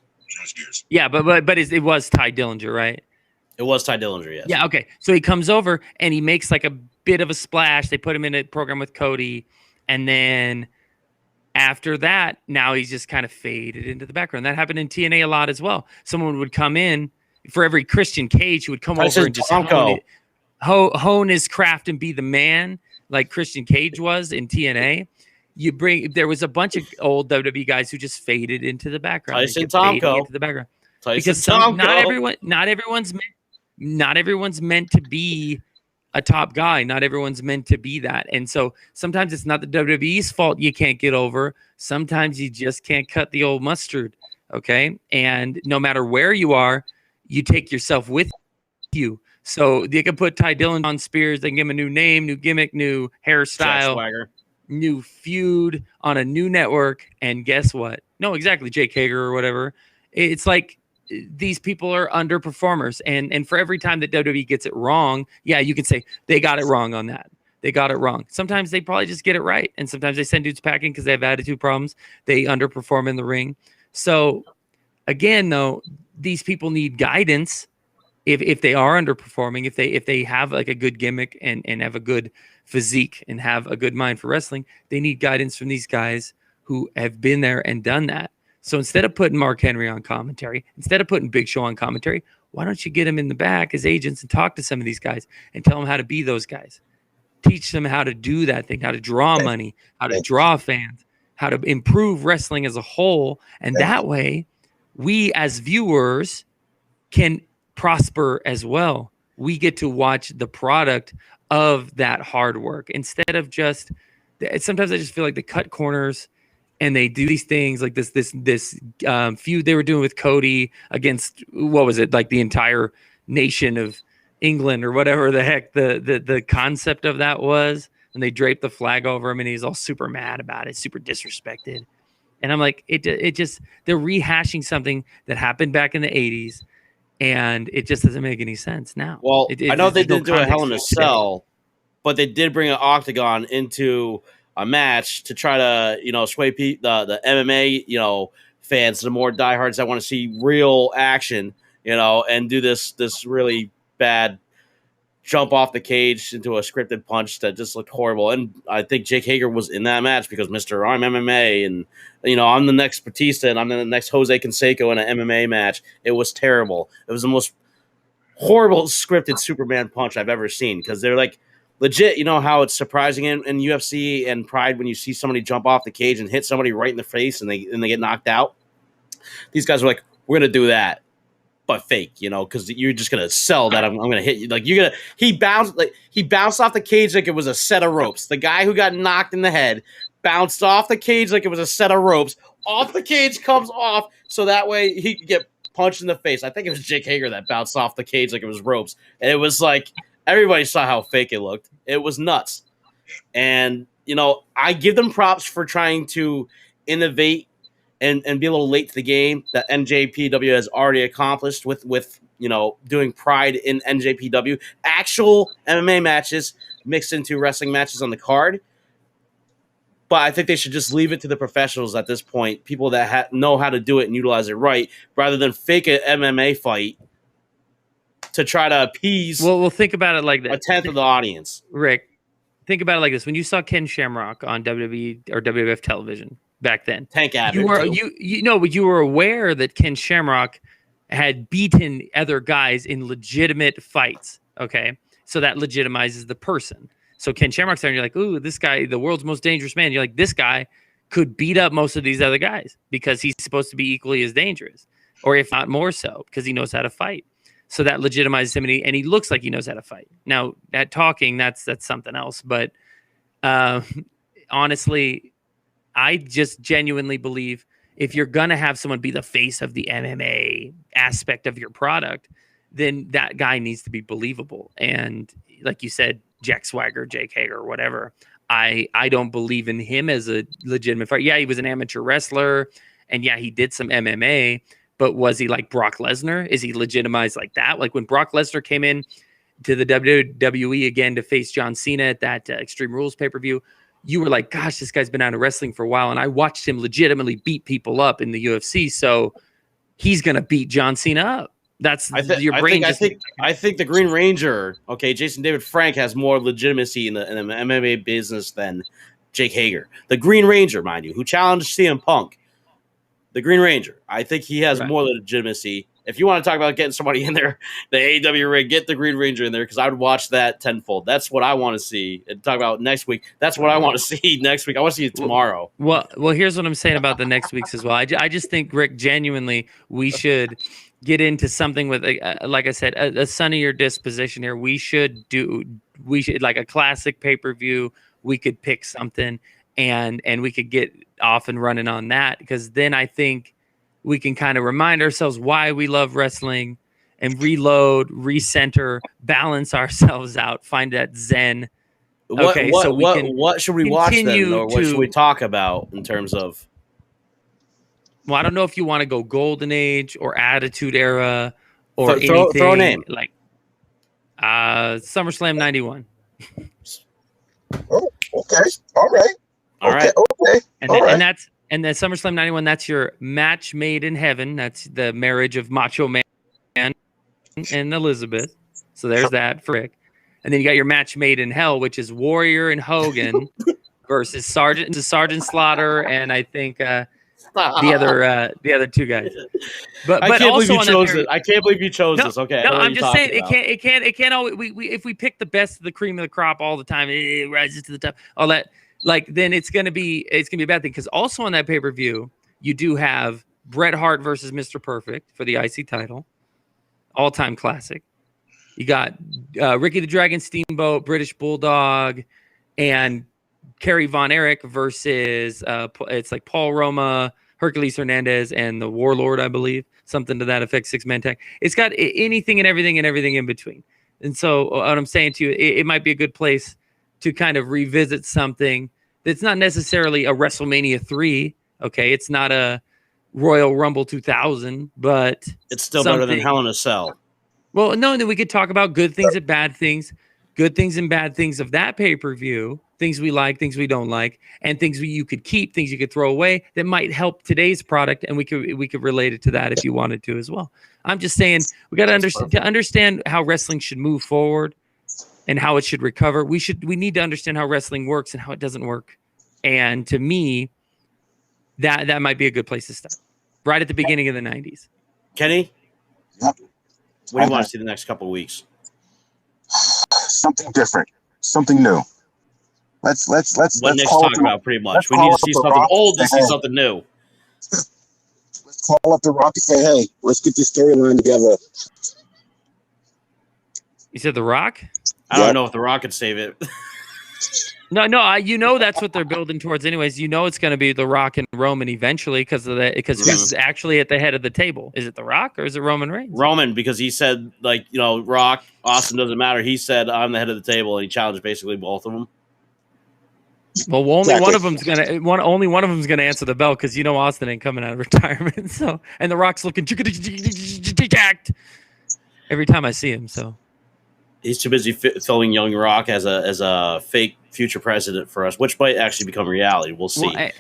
Yeah, but it was Ty Dillinger, right? It was Ty Dillinger, yes. Yeah, okay. So he comes over and he makes like a bit of a splash. They put him in a program with Cody, and then after that, now he's just kind of faded into the background. That happened in TNA a lot as well. Someone would come in for every Christian Cage who would come over and just hone his craft and be the man like Christian Cage was in TNA. There was a bunch of old WWE guys who just faded into the background. Tyson Tomko. Into the background. Because not everyone's meant to be a top guy. Not everyone's meant to be that. And so sometimes it's not the WWE's fault you can't get over. Sometimes you just can't cut the old mustard. Okay. And no matter where you are, you take yourself with you. So you can put Ty Dillon on Spears. They can give him a new name, new gimmick, new hairstyle, new feud on a new network. And guess what? No, exactly. Jake Hager or whatever. It's like, these people are underperformers, and for every time that WWE gets it wrong, yeah, you can say they got it wrong on that. They got it wrong. Sometimes they probably just get it right, and sometimes they send dudes packing because they have attitude problems. They underperform in the ring. So again, though, these people need guidance if they are underperforming, if they have like a good gimmick and have a good physique and have a good mind for wrestling, they need guidance from these guys who have been there and done that. So instead of putting Mark Henry on commentary, instead of putting Big Show on commentary, why don't you get them in the back as agents and talk to some of these guys and tell them how to be those guys? Teach them how to do that thing, how to draw money, how to draw fans, how to improve wrestling as a whole. And that way, we as viewers can prosper as well. We get to watch the product of that hard work instead of just, sometimes I just feel like they cut corners and they do these things like this feud they were doing with Cody against, what was it, like the entire nation of England or whatever the heck the concept of that was. And they draped the flag over him and he's all super mad about it, super disrespected. And I'm like, it just, they're rehashing something that happened back in the 80s. And it just doesn't make any sense now. Well, I know they did do a Hell in a Cell, but they did bring an octagon into a match to try to, sway the MMA, fans, the more diehards that want to see real action, and do this really bad jump off the cage into a scripted punch that just looked horrible. And I think Jake Hager was in that match because Mr. I'm MMA and, I'm the next Batista and I'm the next Jose Canseco in an MMA match. It was terrible. It was the most horrible scripted Superman punch I've ever seen because they're like legit, how it's surprising in UFC and Pride when you see somebody jump off the cage and hit somebody right in the face and they get knocked out. These guys are like, we're going to do that. But fake, because you're just gonna sell that. I'm gonna hit you. Like he bounced off the cage like it was a set of ropes. The guy who got knocked in the head bounced off the cage like it was a set of ropes. Off the cage comes off, so that way he could get punched in the face. I think it was Jake Hager that bounced off the cage like it was ropes, and it was like everybody saw how fake it looked. It was nuts, and I give them props for trying to innovate. And be a little late to the game that NJPW has already accomplished with doing Pride in NJPW. Actual MMA matches mixed into wrestling matches on the card. But I think they should just leave it to the professionals at this point, people that know how to do it and utilize it right, rather than fake an MMA fight to try to appease we'll think about it like that. A tenth of the audience. Rick, think about it like this. When you saw Ken Shamrock on WWE or WWF television, back then, Tank Abbott. You were aware that Ken Shamrock had beaten other guys in legitimate fights. Okay, so that legitimizes the person. So Ken Shamrock's there, and you're like, ooh, this guy, the world's most dangerous man. You're like, this guy could beat up most of these other guys because he's supposed to be equally as dangerous, or if not more so, because he knows how to fight. So that legitimizes him, and he looks like he knows how to fight. Now, that talking, that's something else. But honestly, I just genuinely believe if you're going to have someone be the face of the MMA aspect of your product, then that guy needs to be believable. And like you said, Jack Swagger, Jake Hager, whatever, I don't believe in him as a legitimate fighter. Yeah, he was an amateur wrestler, and yeah, he did some MMA, but was he like Brock Lesnar? Is he legitimized like that? Like when Brock Lesnar came in to the WWE again to face John Cena at that Extreme Rules pay-per-view, you were like, gosh, this guy's been out of wrestling for a while. And I watched him legitimately beat people up in the UFC. So he's going to beat John Cena up. Your brain. I think the Green Ranger, Jason David Frank has more legitimacy in the MMA business than Jake Hager. The Green Ranger, mind you, who challenged CM Punk. The Green Ranger. I think he has more legitimacy. If you want to talk about getting somebody in there, the AEW ring, get the Green Ranger in there because I would watch that tenfold. That's what I want to see. And talk about next week. That's what I want to see next week. I want to see it tomorrow. Well, here's what I'm saying about the next week's as well. I just think, Rick, genuinely, we should get into something with, like I said, a sunnier disposition here. We should like a classic pay-per-view. We could pick something and we could get off and running on that because then I think we can kind of remind ourselves why we love wrestling and reload, recenter, balance ourselves out, find that zen. What should we watch then, or what should we talk about in terms of? Well, I don't know if you want to go Golden Age or Attitude Era or anything. Throw a name. Like SummerSlam 91. Oh, okay. All right. Okay. And then SummerSlam 91, that's your match made in heaven. That's the marriage of Macho Man and Elizabeth. So there's that for Rick. And then you got your match made in hell, which is Warrior and Hogan versus Sergeant Slaughter and I think the other two guys. But I can't believe also you on that chose it. I can't believe you chose no, this. Okay, no, what are I'm you just saying talking about? it can't always we if we pick the best of the cream of the crop all the time, it rises to the top. All that then it's gonna be a bad thing because also on that pay-per-view you do have Bret Hart versus Mr. Perfect for the IC title, all-time classic. You got Ricky the Dragon Steamboat, British Bulldog, and Kerry Von Erich versus it's like Paul Roma, Hercules Hernandez, and the Warlord, I believe, something to that effect. 6-man tag. It's got anything and everything in between. And so what I'm saying to you, it might be a good place to kind of revisit something that's not necessarily a WrestleMania 3. Okay, it's not a Royal Rumble 2000, but It's still better than Hell in a Cell. Well, no, then we could talk about good things and bad things of that pay-per-view, things we like, things we don't like, and things you could keep, things you could throw away that might help today's product, and we could relate it to that if you wanted to as well. I'm just saying we got to understand how wrestling should move forward and how it should recover. We need to understand how wrestling works and how it doesn't work. And to me, that might be a good place to start, right at the beginning of the 90s. Kenny? Yep. What do you want to see the next couple of weeks? Something different, something new. Let's what Nick's call talking about pretty much. We need to see something old to see something new. Let's call up The Rock and say, hey, let's get this storyline together. You said The Rock? I don't know if The Rock could save it. No, that's what they're building towards, anyways. You know, it's going to be The Rock and Roman eventually because who's actually at the head of the table? Is it The Rock or is it Roman Reigns? Roman, because he said, Rock, Austin doesn't matter. He said, I'm the head of the table, and he challenged basically both of them. Well, only one of them's gonna answer the bell because Austin ain't coming out of retirement. So, and The Rock's looking jacked every time I see him. So. He's too busy filming Young Rock as a fake future president for us, which might actually become reality. We'll see. Well,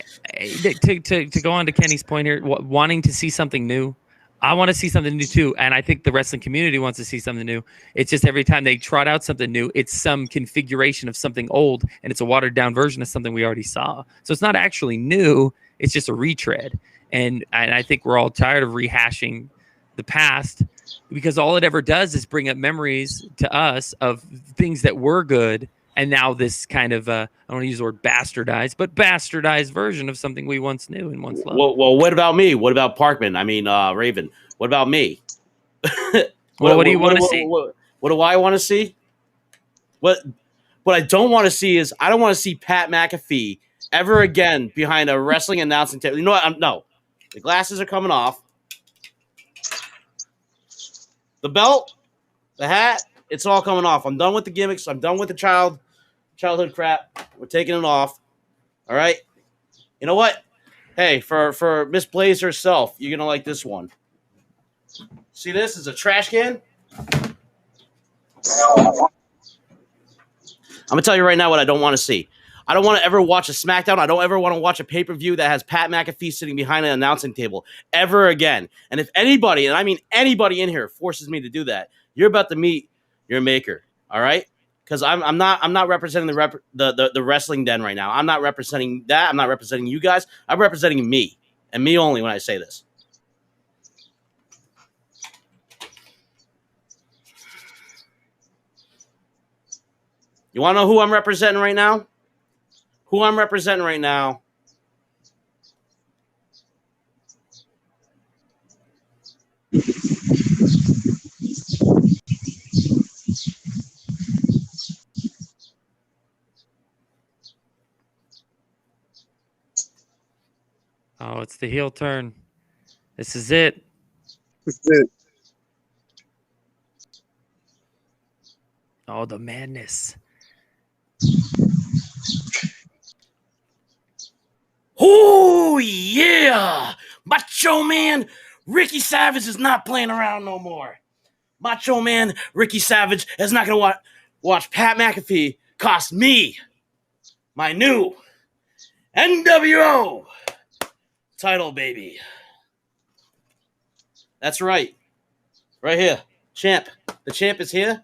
to go on to Kenny's point here, wanting to see something new, I want to see something new too, and I think the wrestling community wants to see something new. It's just every time they trot out something new, it's some configuration of something old, and it's a watered down version of something we already saw. So it's not actually new; it's just a retread. And I think we're all tired of rehashing the past, because all it ever does is bring up memories to us of things that were good, and now this kind of I don't want to use the word bastardized version of something we once knew and once loved. Well, what about me? What about Parkman? I mean, Raven. What about me? What do you want to see? What do I want to see? What I don't want to see is I don't want to see Pat McAfee ever again behind a wrestling announcing table. You know what? No, the glasses are coming off. The belt, the hat, it's all coming off. I'm done with the gimmicks. I'm done with the childhood crap. We're taking it off. All right? You know what? Hey, for Miss Blaze herself, you're going to like this one. See this? It's a trash can. I'm going to tell you right now what I don't want to see. I don't want to ever watch a SmackDown. I don't ever want to watch a pay-per-view that has Pat McAfee sitting behind an announcing table ever again. And if anybody, and I mean anybody in here, forces me to do that, you're about to meet your maker. All right? Because I'm not representing the wrestling den right now. I'm not representing that. I'm not representing you guys. I'm representing me and me only when I say this. You want to know who I'm representing right now? Who I'm representing right now? Oh, it's the heel turn. This is it. This is it. Oh, the madness. Oh, yeah. Macho Man Ricky Savage is not playing around no more. Macho Man Ricky Savage is not going to watch Pat McAfee cost me my new NWO title, baby. That's right. Right here. Champ. The champ is here.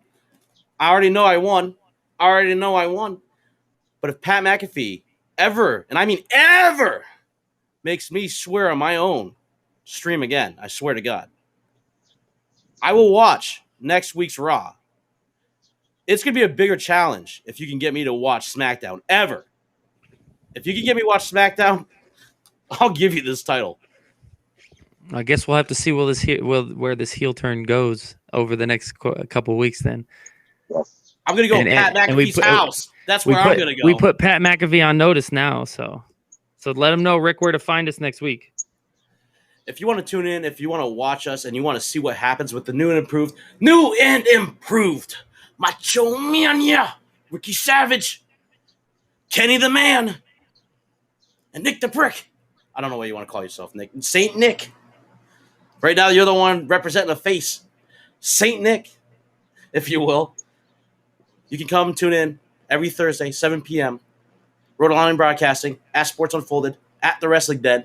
I already know I won. But if Pat McAfee ever, and I mean ever, makes me swear on my own stream again. I swear to God. I will watch next week's Raw. It's going to be a bigger challenge if you can get me to watch SmackDown ever. If you can get me to watch SmackDown, I'll give you this title. I guess we'll have to see where this heel turn goes over the next couple of weeks. Then I'm going to go Pat McAfee's house. That's where I'm going to go. We put Pat McAfee on notice now, so let him know, Rick, where to find us next week. If you want to tune in, if you want to watch us, and you want to see what happens with the new and improved Macho Mania, Ricky Savage, Kenny the Man, and Nick the Prick. I don't know what you want to call yourself, Nick. Saint Nick. Right now, you're the one representing the face. Saint Nick, if you will. You can come tune in every Thursday, 7 p.m. Rhode Island Broadcasting, at Sports Unfolded, at The Wrestling Den.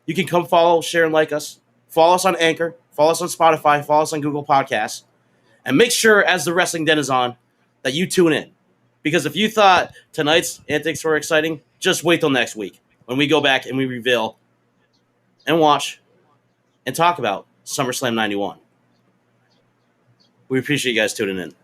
You can come follow, share, and like us. Follow us on Anchor. Follow us on Spotify. Follow us on Google Podcasts. And make sure, as The Wrestling Den is on, that you tune in. Because if you thought tonight's antics were exciting, just wait till next week when we go back and we reveal and watch and talk about SummerSlam 91. We appreciate you guys tuning in.